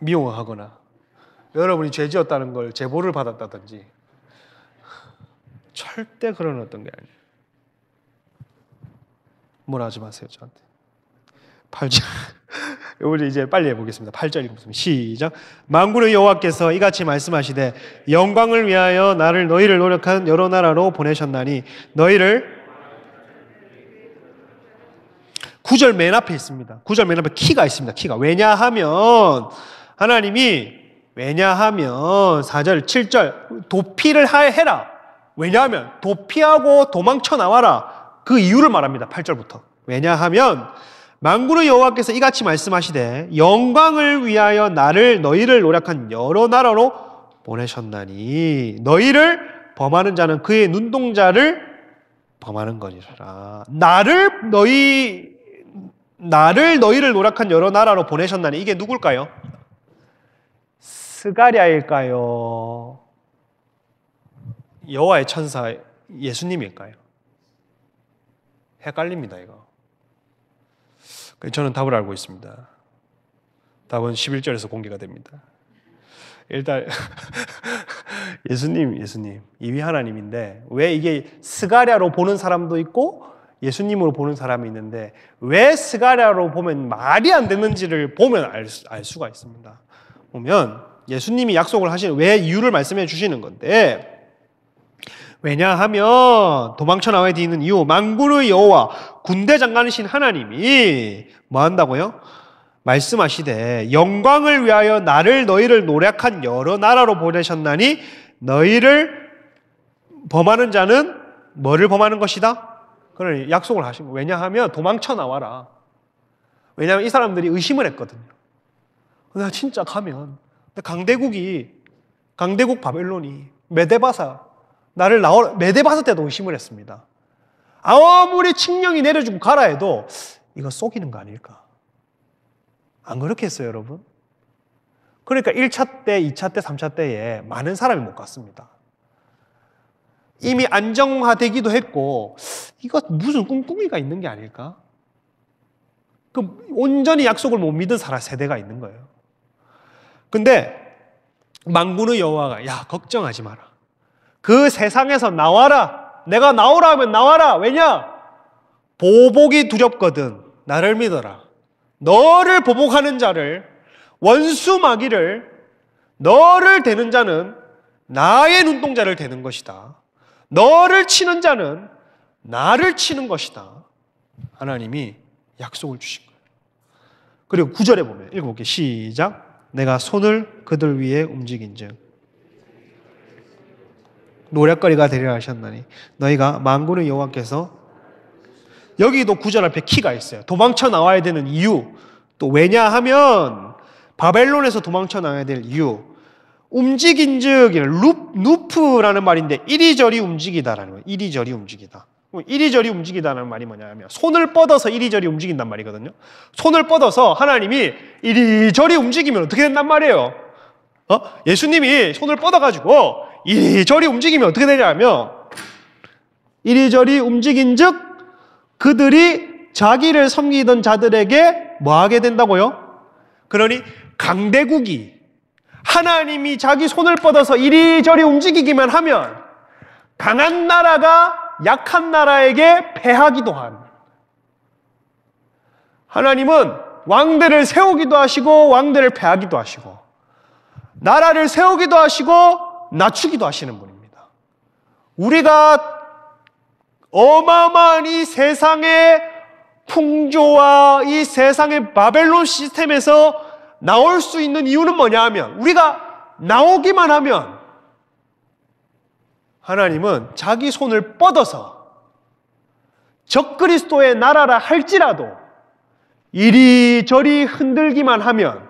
Speaker 1: 미워하거나 여러분이 죄 지었다는 걸 제보를 받았다든지 절대 그런 어떤 게 아니에요. 뭐라 하지 마세요, 저한테. 8절. 우리 이제 빨리 해보겠습니다. 8절 읽겠습니다. 시작. 만군의 여호와께서 이같이 말씀하시되 영광을 위하여 너희를 노력한 여러 나라로 보내셨나니 너희를 9절 맨 앞에 있습니다. 9절 맨 앞에 키가 있습니다. 키가. 왜냐하면 4절, 7절 도피를 해라. 왜냐하면 도피하고 도망쳐 나와라. 그 이유를 말합니다. 8절부터. 왜냐하면 만군의 여호와께서 이같이 말씀하시되 영광을 위하여 너희를 노력한 여러 나라로 보내셨나니 너희를 범하는 자는 그의 눈동자를 범하는 거니라. 너희를 노력한 여러 나라로 보내셨나니 이게 누굴까요? 스가랴일까요? 여호와의 천사 예수님일까요? 헷갈립니다, 이거. 저는 답을 알고 있습니다. 답은 11절에서 공개가 됩니다. 일단 예수님 이위 하나님인데 왜 이게 스가랴로 보는 사람도 있고 예수님으로 보는 사람이 있는데 왜 스가랴로 보면 말이 안 되는지를 보면 알 수가 있습니다. 보면 예수님이 약속을 하시는 왜 이유를 말씀해 주시는 건데, 왜냐하면 도망쳐 나와야 되는 이유, 만군의 여호와 군대 장관이신 하나님이 뭐 한다고요? 말씀하시되 영광을 위하여 너희를 노력한 여러 나라로 보내셨나니 너희를 범하는 자는 뭐를 범하는 것이다? 그걸 약속을 하신 거예요. 왜냐하면 도망쳐 나와라. 왜냐하면 이 사람들이 의심을 했거든요. 내가 진짜 가면 강대국 바벨론이 메데바사 메데바사 때도 의심을 했습니다. 아무리 칙령이 내려주고 가라 해도 이거 속이는 거 아닐까? 안 그렇게 했어요, 여러분? 그러니까 1차 때, 2차 때, 3차 때에 많은 사람이 못 갔습니다. 이미 안정화되기도 했고 이거 무슨 꿍꿍이가 있는 게 아닐까? 온전히 약속을 못 믿은 세대가 있는 거예요. 근데 만군의 여호와가 야 걱정하지 마라. 그 세상에서 나와라. 내가 나오라 하면 나와라. 왜냐? 보복이 두렵거든. 나를 믿어라. 너를 보복하는 자를, 원수 마귀를, 너를 대는 자는 나의 눈동자를 대는 것이다. 너를 치는 자는 나를 치는 것이다. 하나님이 약속을 주신 거예요. 그리고 9절에 보면 읽어볼게요. 시작. 내가 손을 그들 위에 움직인즉 노략거리가 되리라 하셨나니 너희가 만군의 여호와께서, 여기도 9절 앞에 키가 있어요. 도망쳐 나와야 되는 이유. 또 왜냐하면 바벨론에서 도망쳐 나와야 될 이유. 움직인즉, 루프라는 말인데 이리저리 움직이다라는 거예요. 이리저리 움직이다. 이리저리 움직이다는 말이 뭐냐면 손을 뻗어서 이리저리 움직인단 말이거든요. 손을 뻗어서 하나님이 이리저리 움직이면 어떻게 된단 말이에요? 예수님이 손을 뻗어가지고 이리저리 움직이면 어떻게 되냐면, 이리저리 움직인즉 그들이 자기를 섬기던 자들에게 뭐 하게 된다고요? 그러니 강대국이 하나님이 자기 손을 뻗어서 이리저리 움직이기만 하면 강한 나라가 약한 나라에게 패하기도 한, 하나님은 왕들을 세우기도 하시고 왕들을 패하기도 하시고 나라를 세우기도 하시고 낮추기도 하시는 분입니다. 우리가 어마어마한 이 세상의 풍조와 이 세상의 바벨론 시스템에서 나올 수 있는 이유는 뭐냐 하면, 우리가 나오기만 하면 하나님은 자기 손을 뻗어서 적그리스도의 나라라 할지라도 이리저리 흔들기만 하면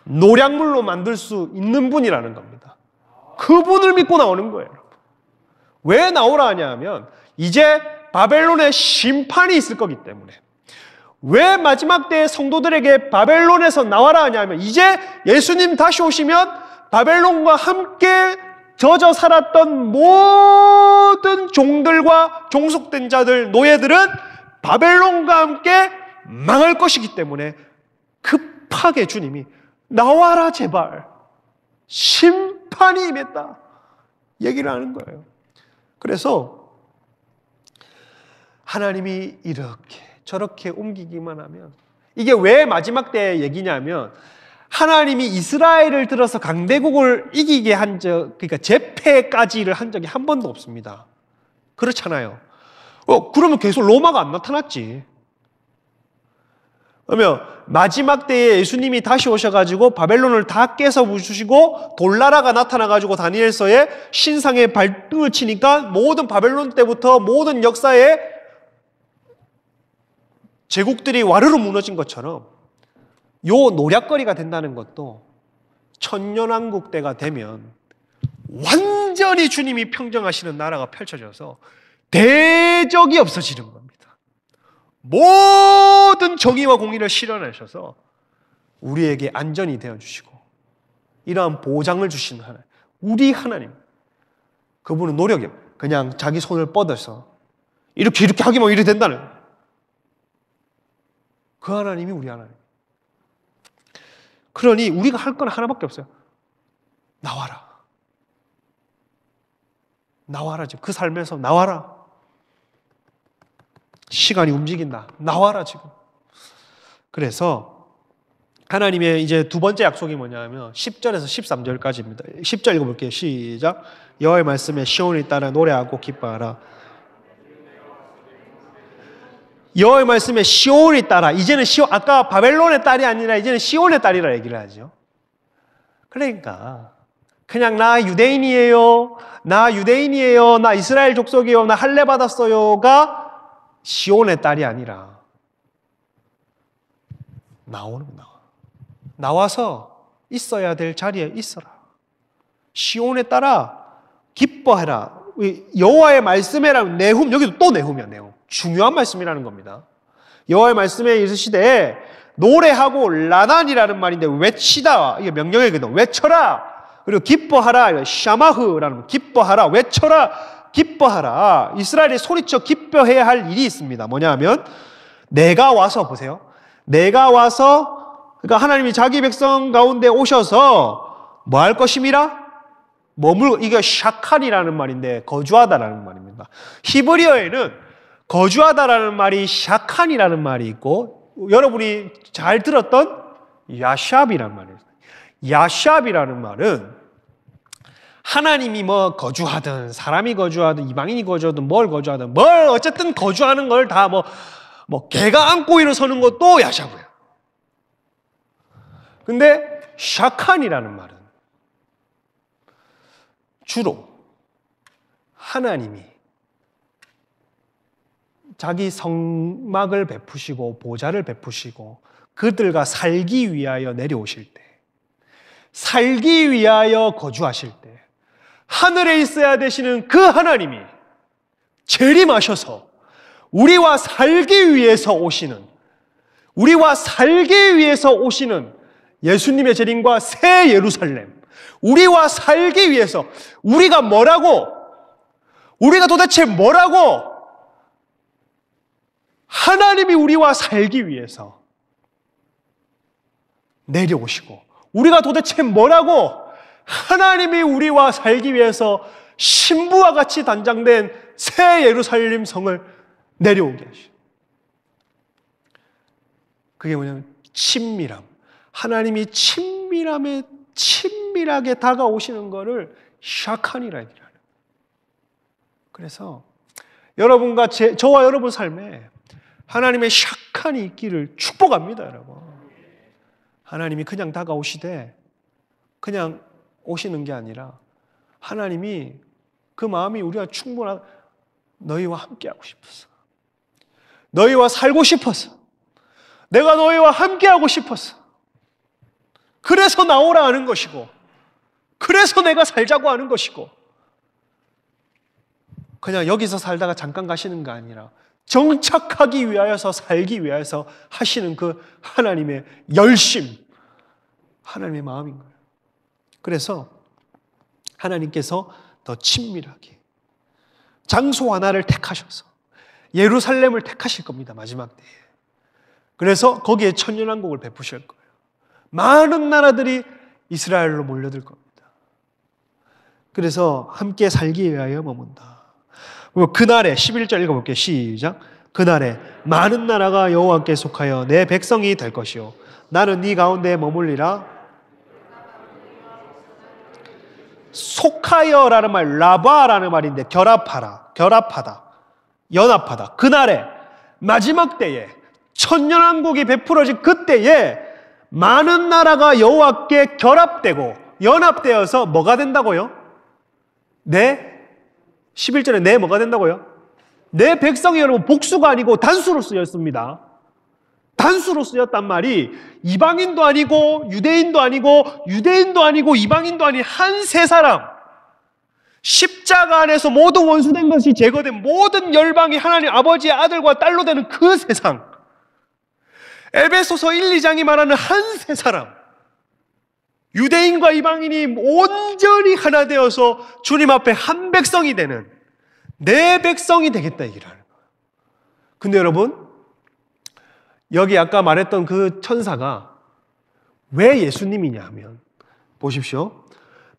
Speaker 1: 노략물로 만들 수 있는 분이라는 겁니다. 그분을 믿고 나오는 거예요. 왜 나오라 하냐 하면 이제 바벨론의 심판이 있을 거기 때문에. 왜 마지막 때의 성도들에게 바벨론에서 나와라 하냐면, 이제 예수님 다시 오시면 바벨론과 함께 젖어 살았던 모든 종들과 종속된 자들, 노예들은 바벨론과 함께 망할 것이기 때문에 급하게 주님이 나와라 제발, 심판이 임했다 얘기를 하는 거예요. 그래서 하나님이 이렇게 저렇게 옮기기만 하면, 이게 왜 마지막 때 얘기냐면, 하나님이 이스라엘을 들어서 강대국을 이기게 한 적, 그러니까 재패까지를 한 적이 한 번도 없습니다. 그렇잖아요. 그러면 계속 로마가 안 나타났지. 그러면 마지막 때에 예수님이 다시 오셔가지고 바벨론을 다 깨서 부수시고 돌나라가 나타나가지고 다니엘서에 신상에 발등을 치니까 모든 바벨론 때부터 모든 역사에 제국들이 와르르 무너진 것처럼 요 노략거리가 된다는 것도 천년왕국 때가 되면 완전히 주님이 평정하시는 나라가 펼쳐져서 대적이 없어지는 겁니다. 모든 정의와 공의를 실현하셔서 우리에게 안전이 되어주시고 이러한 보장을 주시는 하나님, 우리 하나님, 그분은 노력이 그냥 자기 손을 뻗어서 이렇게 하기만 이래 된다는 거예요. 그 하나님이 우리 하나님. 그러니 우리가 할 건 하나밖에 없어요. 나와라. 나와라. 지금 그 삶에서 나와라. 시간이 움직인다. 나와라 지금. 그래서 하나님의 이제 두 번째 약속이 뭐냐면 10절에서 13절까지입니다. 10절 읽어볼게요. 시작. 여호와의 말씀에 시온을 따라 노래하고 기뻐하라. 여호와의 말씀에 시온을 따라, 이제는 시온, 아까 바벨론의 딸이 아니라 이제는 시온의 딸이라 얘기를 하죠. 그러니까 그냥 나 유대인이에요, 나 이스라엘 족속이에요, 나 할례 받았어요가 시온의 딸이 아니라 나와서 있어야 될 자리에 있어라. 시온에 따라 기뻐해라. 여호와의 말씀에라는 네훔, 여기도 또 네훔이야. 네훔. 중요한 말씀이라는 겁니다. 여호와의 말씀에 이르시되 노래하고 라난이라는 말인데 외치다, 이게 명령이거든. 외쳐라. 그리고 기뻐하라. 샤마흐라는 말. 기뻐하라. 외쳐라. 기뻐하라. 이스라엘이 소리쳐 기뻐해야 할 일이 있습니다. 뭐냐면 내가 와서, 보세요. 내가 와서, 그러니까 하나님이 자기 백성 가운데 오셔서 뭐 할 것임이라? 이게 샤칸이라는 말인데 거주하다라는 말입니다. 히브리어에는 거주하다라는 말이 샤칸이라는 말이 있고, 여러분이 잘 들었던 야샵이라는 말이에요. 야샵이라는 말은 하나님이 뭐 거주하든 사람이 거주하든 이방인이 거주하든 뭘 어쨌든 거주하는 걸 다 뭐 개가 안고 일어서는 것도 야샤브야. 근데 샤칸이라는 말은 주로 하나님이 자기 성막을 베푸시고 보좌를 베푸시고 그들과 살기 위하여 내려오실 때, 살기 위하여 거주하실 때 하늘에 있어야 되시는 그 하나님이 재림하셔서 우리와 살기 위해서 오시는 예수님의 재림과 새 예루살렘, 우리와 살기 위해서 우리가 도대체 뭐라고 하나님이 우리와 살기 위해서 내려오시고 우리가 도대체 뭐라고 하나님이 우리와 살기 위해서 신부와 같이 단장된 새 예루살렘 성을 내려오게 하시오. 그게 뭐냐면 친밀함. 하나님이 친밀하게 다가오시는 것을 샤칸이라 얘기를 하는 거예요. 그래서 여러분과 저와 여러분 삶에 하나님의 샤칸이 있기를 축복합니다, 여러분. 하나님이 그냥 다가오시되 그냥 오시는 게 아니라 하나님이 그 마음이 우리가 충분한 너희와 함께하고 싶었어. 너희와 살고 싶었어. 내가 너희와 함께하고 싶었어. 그래서 나오라 하는 것이고 그래서 내가 살자고 하는 것이고 그냥 여기서 살다가 잠깐 가시는 거 아니라 정착하기 위하여서 살기 위하여서 하시는 그 하나님의 열심, 하나님의 마음인 거예요. 그래서 하나님께서 더 친밀하게 장소 하나를 택하셔서 예루살렘을 택하실 겁니다. 마지막 때에. 그래서 거기에 천년왕국을 베푸실 거예요. 많은 나라들이 이스라엘로 몰려들 겁니다. 그래서 함께 살기 위하여 머문다. 그날에 11절 읽어볼게요. 시작. 그날에 많은 나라가 여호와께 속하여 내 백성이 될 것이요 나는 네 가운데 머물리라. 속하여라는 말, 라바라는 말인데 결합하다, 연합하다. 그날에 마지막 때에 천년왕국이 베풀어진 그때에 많은 나라가 여호와께 결합되고 연합되어서 뭐가 된다고요? 11절에 내 뭐가 된다고요? 내 백성이 여러분 복수가 아니고 단수로 쓰였습니다. 단수로 쓰였단 말이 이방인도 아니고 유대인도 아니고 이방인도 아닌 한 세 사람, 십자가 안에서 모든 원수된 것이 제거된 모든 열방이 하나님 아버지의 아들과 딸로 되는 그 세상, 에베소서 1, 2장이 말하는 한 세 사람, 유대인과 이방인이 온전히 하나 되어서 주님 앞에 한 백성이 되는 내 백성이 되겠다 얘기를 하는 거예요. 근데 여러분, 여기 아까 말했던 그 천사가 왜 예수님이냐 하면 보십시오.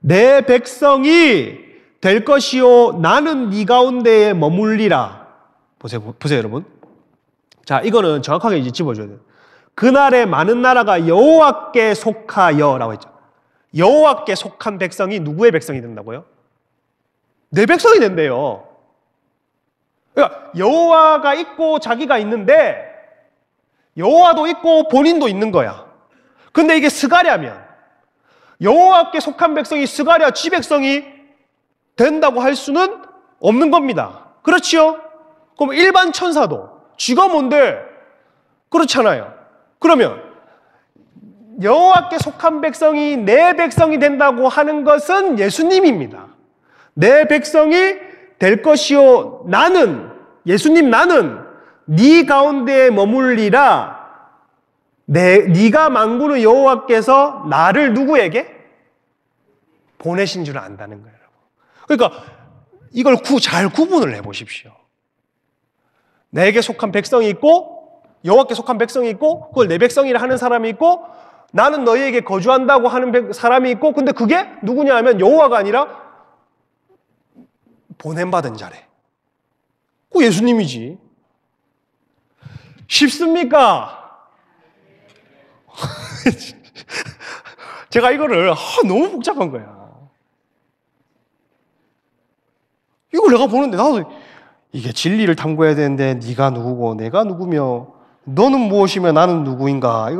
Speaker 1: 내 백성이 될 것이요 나는 네 가운데에 머물리라. 보세요 여러분. 자, 이거는 정확하게 이제 집어줘야 돼요. 그날에 많은 나라가 여호와께 속하여라고 했죠. 여호와께 속한 백성이 누구의 백성이 된다고요? 내 백성이 된대요. 그러니까 여호와가 있고 자기가 있는데 여호와도 있고 본인도 있는 거야. 근데 이게 스가랴면 여호와께 속한 백성이 스가랴 지 백성이 된다고 할 수는 없는 겁니다. 그렇지요? 그럼 일반 천사도 쥐가 뭔데? 그렇잖아요. 그러면 여호와께 속한 백성이 내 백성이 된다고 하는 것은 예수님입니다. 내 백성이 될 것이요 예수님 나는 네 가운데에 머물리라. 네가 만군의 여호와께서 나를 누구에게 보내신 줄 안다는 거예요. 그러니까 이걸 잘 구분을 해보십시오. 내게 속한 백성이 있고 여호와께 속한 백성이 있고 그걸 내 백성이라 하는 사람이 있고 나는 너희에게 거주한다고 하는 사람이 있고 근데 그게 누구냐 하면 여호와가 아니라 보냄받은 자래. 그 예수님이지. 쉽습니까? 제가 이거를 너무 복잡한 거야. 내가 보는데 나도 이게 진리를 탐구해야 되는데 네가 누구고 내가 누구며 너는 무엇이며 나는 누구인가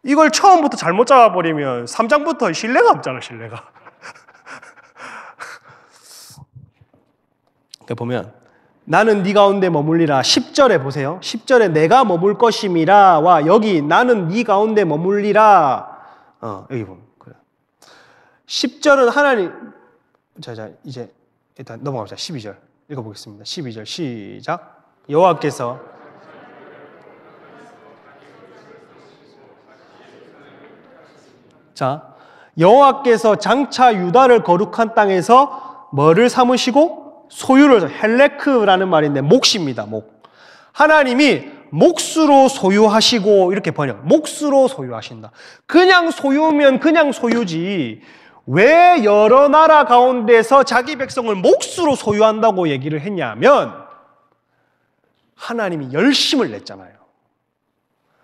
Speaker 1: 이걸 처음부터 잘못 잡아버리면 3장부터 신뢰가 없잖아, 신뢰가. 그러니까 보면 나는 네 가운데 머물리라. 10절에 보세요. 10절에 내가 머물 것임이라와 여기 나는 네 가운데 머물리라. 여기 보면 그래. 10절은 하나님. 자 이제 일단 넘어갑시다. 12절 읽어보겠습니다. 12절 시작. 여호와께서 자, 여호와께서 장차 유다를 거룩한 땅에서 뭐를 삼으시고 소유를 헬레크라는 말인데 몫입니다. 몫. 하나님이 몫으로 소유하시고 이렇게 번역. 몫으로 소유하신다. 그냥 소유면 그냥 소유지. 왜 여러 나라 가운데서 자기 백성을 몫으로 소유한다고 얘기를 했냐면 하나님이 열심을 냈잖아요.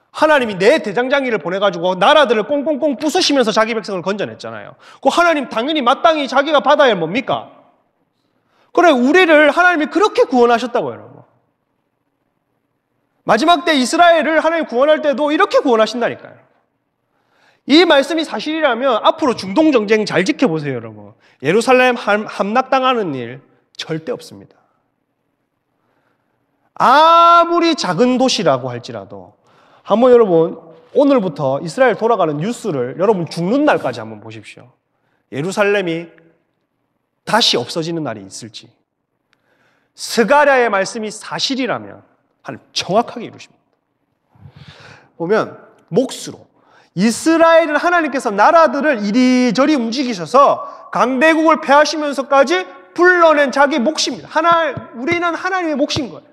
Speaker 1: 하나님이 내 대장장이를 보내가지고 나라들을 꽁꽁꽁 부수시면서 자기 백성을 건져냈잖아요. 그 하나님 당연히 마땅히 자기가 받아야 할 뭡니까? 그래, 우리를 하나님이 그렇게 구원하셨다고요, 여러분. 마지막 때 이스라엘을 하나님 구원할 때도 이렇게 구원하신다니까요. 이 말씀이 사실이라면 앞으로 중동 전쟁 잘 지켜보세요, 여러분. 예루살렘 함락당하는 일 절대 없습니다. 아무리 작은 도시라고 할지라도 한번 여러분 오늘부터 이스라엘 돌아가는 뉴스를 여러분 죽는 날까지 한번 보십시오. 예루살렘이 다시 없어지는 날이 있을지. 스가랴의 말씀이 사실이라면 하나님 정확하게 이루십니다. 보면 몫으로 이스라엘은 하나님께서 나라들을 이리저리 움직이셔서 강대국을 패하시면서까지 불러낸 자기 몫입니다. 우리는 하나님의 몫인 거예요.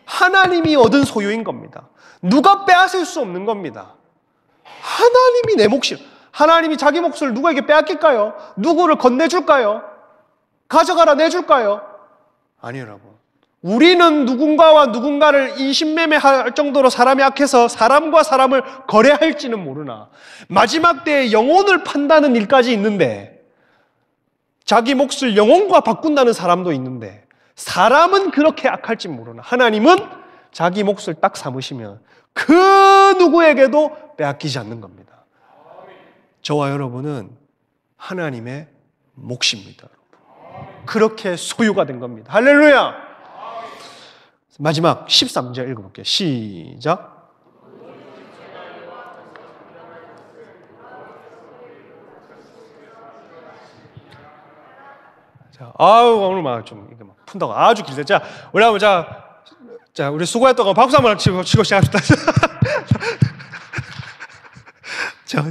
Speaker 1: 하나님이 얻은 소유인 겁니다. 누가 빼앗을 수 없는 겁니다. 하나님이 내 몫이에요. 하나님이 자기 몫을 누구에게 빼앗길까요? 누구를 건네줄까요? 가져가라 내줄까요? 아니요, 여러분. 우리는 누군가와 누군가를 인신매매할 정도로 사람이 악해서 사람과 사람을 거래할지는 모르나 마지막 때에 영혼을 판다는 일까지 있는데 자기 몫을 영혼과 바꾼다는 사람도 있는데 사람은 그렇게 악할지 모르나 하나님은 자기 몫을 딱 삼으시면 그 누구에게도 빼앗기지 않는 겁니다. 저와 여러분은 하나님의 몫입니다. 그렇게 소유가 된 겁니다. 할렐루야! 마지막 13절 읽어볼게요. 시작. 자, 오늘 막 좀 이게 막 푼다고 아주 길다. 자, 우리 한번 자, 우리 수고했던 거 박수 한번 치고 시작합시다.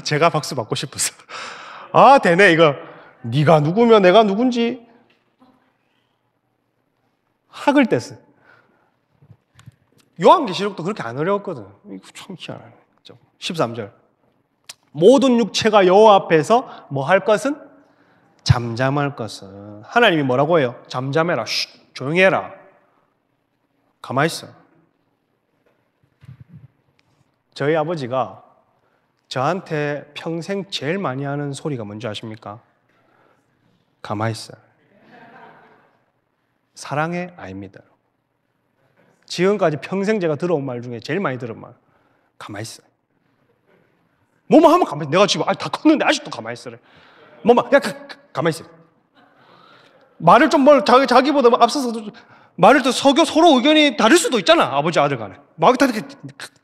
Speaker 1: 제가 박수 받고 싶었어. 되네 이거. 네가 누구며 내가 누군지 학을 뗐어. 요한계시록도 그렇게 안 어려웠거든. 이거 참 희한하네. 13절. 모든 육체가 여호와 앞에서 뭐 할 것은? 잠잠할 것은. 하나님이 뭐라고 해요? 잠잠해라. 조용히 해라. 가만히 있어. 저희 아버지가 저한테 평생 제일 많이 하는 소리가 뭔지 아십니까? 가만히 있어. 사랑해? 아닙니다. 지금까지 평생 제가 들어온 말 중에 제일 많이 들은 말. 가만히 있어. 뭐만 하면 가만히 있어. 내가 지금 다 컸는데 아직도 가만히 있어래. 뭐만, 가만히 있어. 말을 좀 자기보다 앞서서 말을 또 서로 의견이 다를 수도 있잖아. 아버지 아들 간에.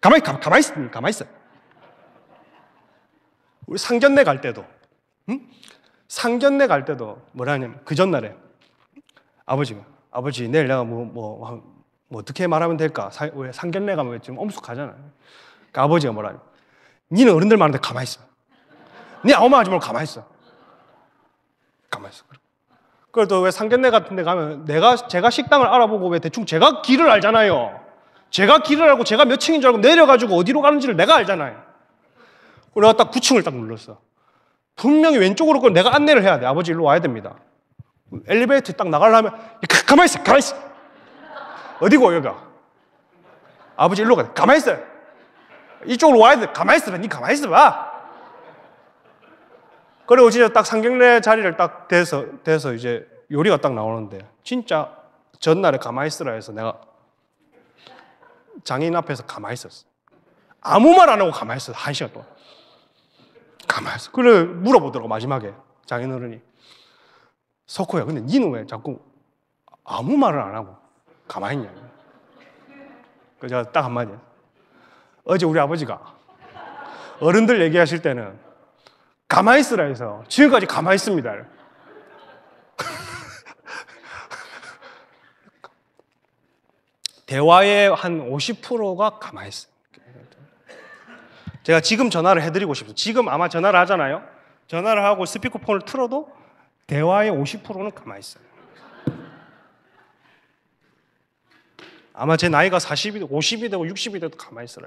Speaker 1: 가만히 있어. 우리 상견례 갈 때도, 상견례 갈 때도 뭐라 하냐면 그 전날에 아버지 내일 내가 뭐 어떻게 말하면 될까? 왜 상견례 가면 좀 엄숙하잖아요. 그러니까 아버지가 뭐라 하냐면 니는 어른들 말하는데 가만히 있어. 니 아무 말 하지 말고 가만히 있어. 가만히 있어. 그걸 또 왜 상견례 같은 데 가면 제가 식당을 알아보고 왜 대충 제가 길을 알잖아요. 제가 길을 알고 제가 몇 층인 줄 알고 내려가지고 어디로 가는지를 내가 알잖아요. 내가 딱 9층을 딱 눌렀어. 분명히 왼쪽으로 걸 내가 안내를 해야 돼. 아버지 일로 와야 됩니다. 엘리베이터 딱 나가려면 가만히 있어. 어디고 여기가? 아버지 일로 가. 가만히 있어. 이쪽으로 와야 돼. 가만히 있어. 니 가만히 있어 봐. 그리고 진짜 딱 상견례 자리를 딱 돼서 이제 요리가 딱 나오는데 진짜 전날에 가만히 있으라 해서 내가 장인 앞에서 가만히 있었어. 아무 말 안 하고 가만히 있었어. 1시간 동안. 가만히 있어. 그래 물어보더라고 마지막에 장인 어른이. 석호야, 근데 니는 왜 자꾸 아무 말을 안 하고 가만히 있냐. 그래서 제가 딱 한마디. 어제 우리 아버지가 어른들 얘기하실 때는 가만히 있으라 해서 지금까지 가만히 있습니다. 대화의 한 50%가 가만히 있어요. 제가 지금 전화를 해드리고 싶어요. 지금 아마 전화를 하잖아요. 전화를 하고 스피커폰을 틀어도 대화의 50%는 가만히 있어요. 아마 제 나이가 40이, 50이 되고 60이 돼도 가만히 있어요.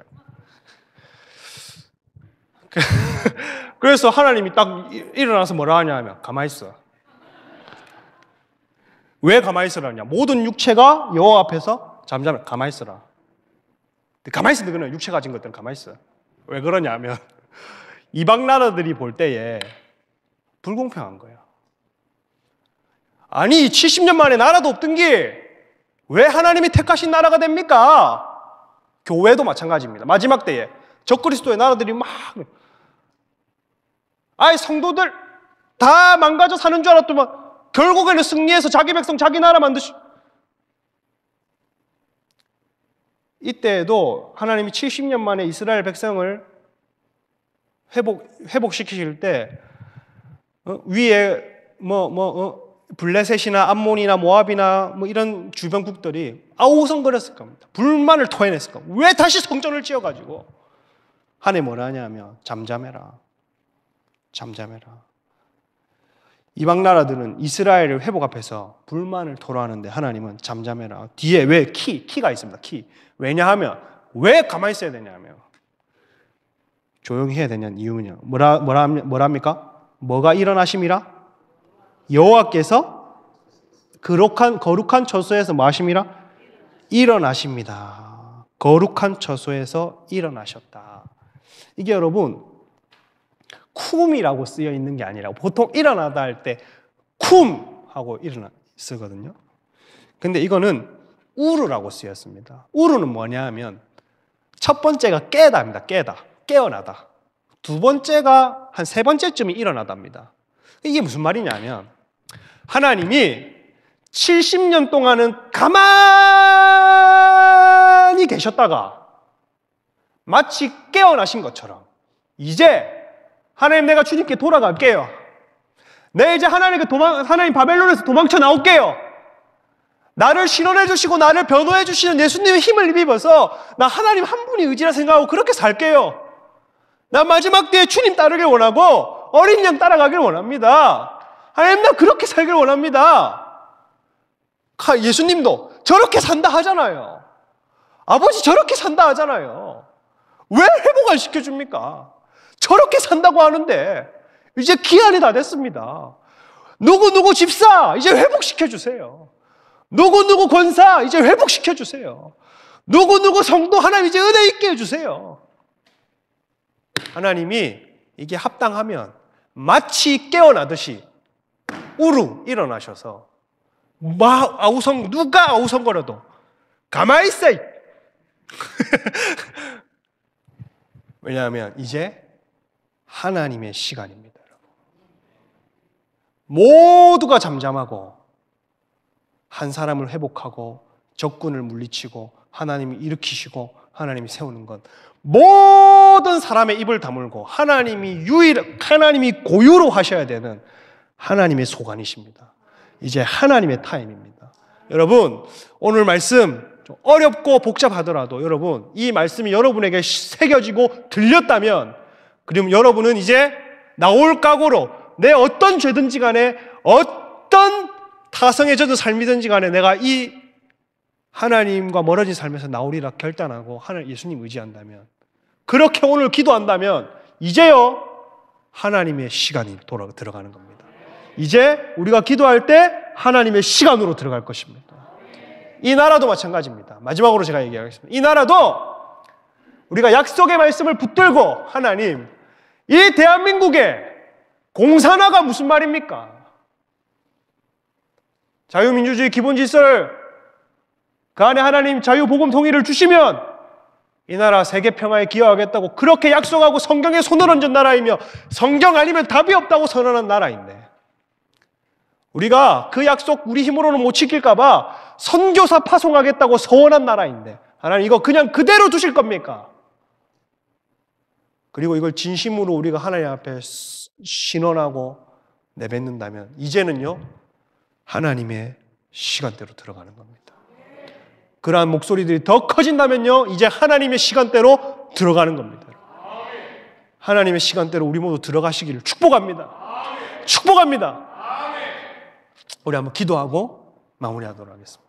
Speaker 1: 그래서 하나님이 딱 일어나서 뭐라 하냐면 가만히 있어. 왜 가만히 있으라냐? 모든 육체가 여호와 앞에서 잠잠해. 가만히 있어라. 가만히 있으면 그는 육체 가진 것들은 가만히 있어. 왜 그러냐면 이방 나라들이 볼 때에 불공평한 거예요. 아니 70년 만에 나라도 없던 게 왜 하나님이 택하신 나라가 됩니까? 교회도 마찬가지입니다. 마지막 때에 적그리스도의 나라들이 막 아예 성도들 다 망가져 사는 줄 알았더만 결국에는 승리해서 자기 백성 자기 나라 만드시. 이때에도 하나님이 70년 만에 이스라엘 백성을 회복시키실 때 위에 블레셋이나 암몬이나 모압이나 이런 주변국들이 아우성거렸을 겁니다. 불만을 토해냈을 겁니다. 왜 다시 성전을 지어가지고 하나님 뭐라 하냐면 잠잠해라. 잠잠해라. 이방 나라들은 이스라엘을 회복 앞에서 불만을 토로하는데 하나님은 잠잠해라. 뒤에 왜 키가 있습니다. 키. 왜냐하면 왜 가만히 있어야 되냐면 조용히 해야 되냐는 이유는요. 뭐랍니까? 뭐가 일어나심이라? 여호와께서 거룩한 처소에서 뭐 하심이라? 일어나십니다. 거룩한 처소에서 일어나셨다. 이게 여러분 쿰이라고 쓰여 있는 게 아니라 보통 일어나다 할 때 쿰 하고 쓰거든요. 근데 이거는 우르라고 쓰였습니다. 우르는 뭐냐 하면 첫 번째가 깨다입니다. 깨어나다. 두 번째가 한 세 번째쯤이 일어나답니다. 이게 무슨 말이냐면 하나님이 70년 동안은 가만히 계셨다가 마치 깨어나신 것처럼 이제 하나님 내가 주님께 돌아갈게요. 내 이제 하나님 바벨론에서 도망쳐 나올게요. 나를 신원해 주시고 나를 변호해 주시는 예수님의 힘을 입어서 나 하나님 한 분이 의지라 생각하고 그렇게 살게요. 나 마지막 때에 주님 따르길 원하고 어린 양 따라가길 원합니다. 하나님 나 그렇게 살길 원합니다. 예수님도 저렇게 산다 하잖아요. 아버지 저렇게 산다 하잖아요. 왜 회복 안 시켜줍니까? 저렇게 산다고 하는데 이제 기한이 다 됐습니다. 누구 집사 이제 회복시켜주세요. 누구 권사 이제 회복시켜주세요. 누구 성도 하나님 이제 은혜 있게 해주세요. 하나님이 이게 합당하면 마치 깨어나듯이 우르 일어나셔서 누가 아우성거려도 가만히 있어. 왜냐하면 이제 하나님의 시간입니다. 모두가 잠잠하고 한 사람을 회복하고 적군을 물리치고 하나님이 일으키시고 하나님이 세우는 건 모든 사람의 입을 다물고 하나님이 고유로 하셔야 되는 하나님의 소관이십니다. 이제 하나님의 타임입니다. 여러분 오늘 말씀 좀 어렵고 복잡하더라도 여러분 이 말씀이 여러분에게 새겨지고 들렸다면 그럼 여러분은 이제 나올 각오로 내 어떤 죄든지 간에 어떤 타성에 젖은 삶이든지 간에 내가 이 하나님과 멀어진 삶에서 나오리라 결단하고 하나님 예수님 의지한다면 그렇게 오늘 기도한다면 이제요 하나님의 시간이 들어가는 겁니다. 이제 우리가 기도할 때 하나님의 시간으로 들어갈 것입니다. 이 나라도 마찬가지입니다. 마지막으로 제가 얘기하겠습니다. 이 나라도 우리가 약속의 말씀을 붙들고 하나님 이 대한민국에 공산화가 무슨 말입니까? 자유민주주의 기본 질서를 그 안에 하나님 자유복음 통일을 주시면 이 나라 세계 평화에 기여하겠다고 그렇게 약속하고 성경에 손을 얹은 나라이며 성경 아니면 답이 없다고 선언한 나라인데 우리가 그 약속 우리 힘으로는 못 지킬까 봐 선교사 파송하겠다고 서원한 나라인데 하나님 이거 그냥 그대로 두실 겁니까? 그리고 이걸 진심으로 우리가 하나님 앞에 신원하고 내뱉는다면 이제는요 하나님의 시간대로 들어가는 겁니다. 그러한 목소리들이 더 커진다면요 이제 하나님의 시간대로 들어가는 겁니다. 하나님의 시간대로 우리 모두 들어가시기를 축복합니다. 축복합니다. 우리 한번 기도하고 마무리하도록 하겠습니다.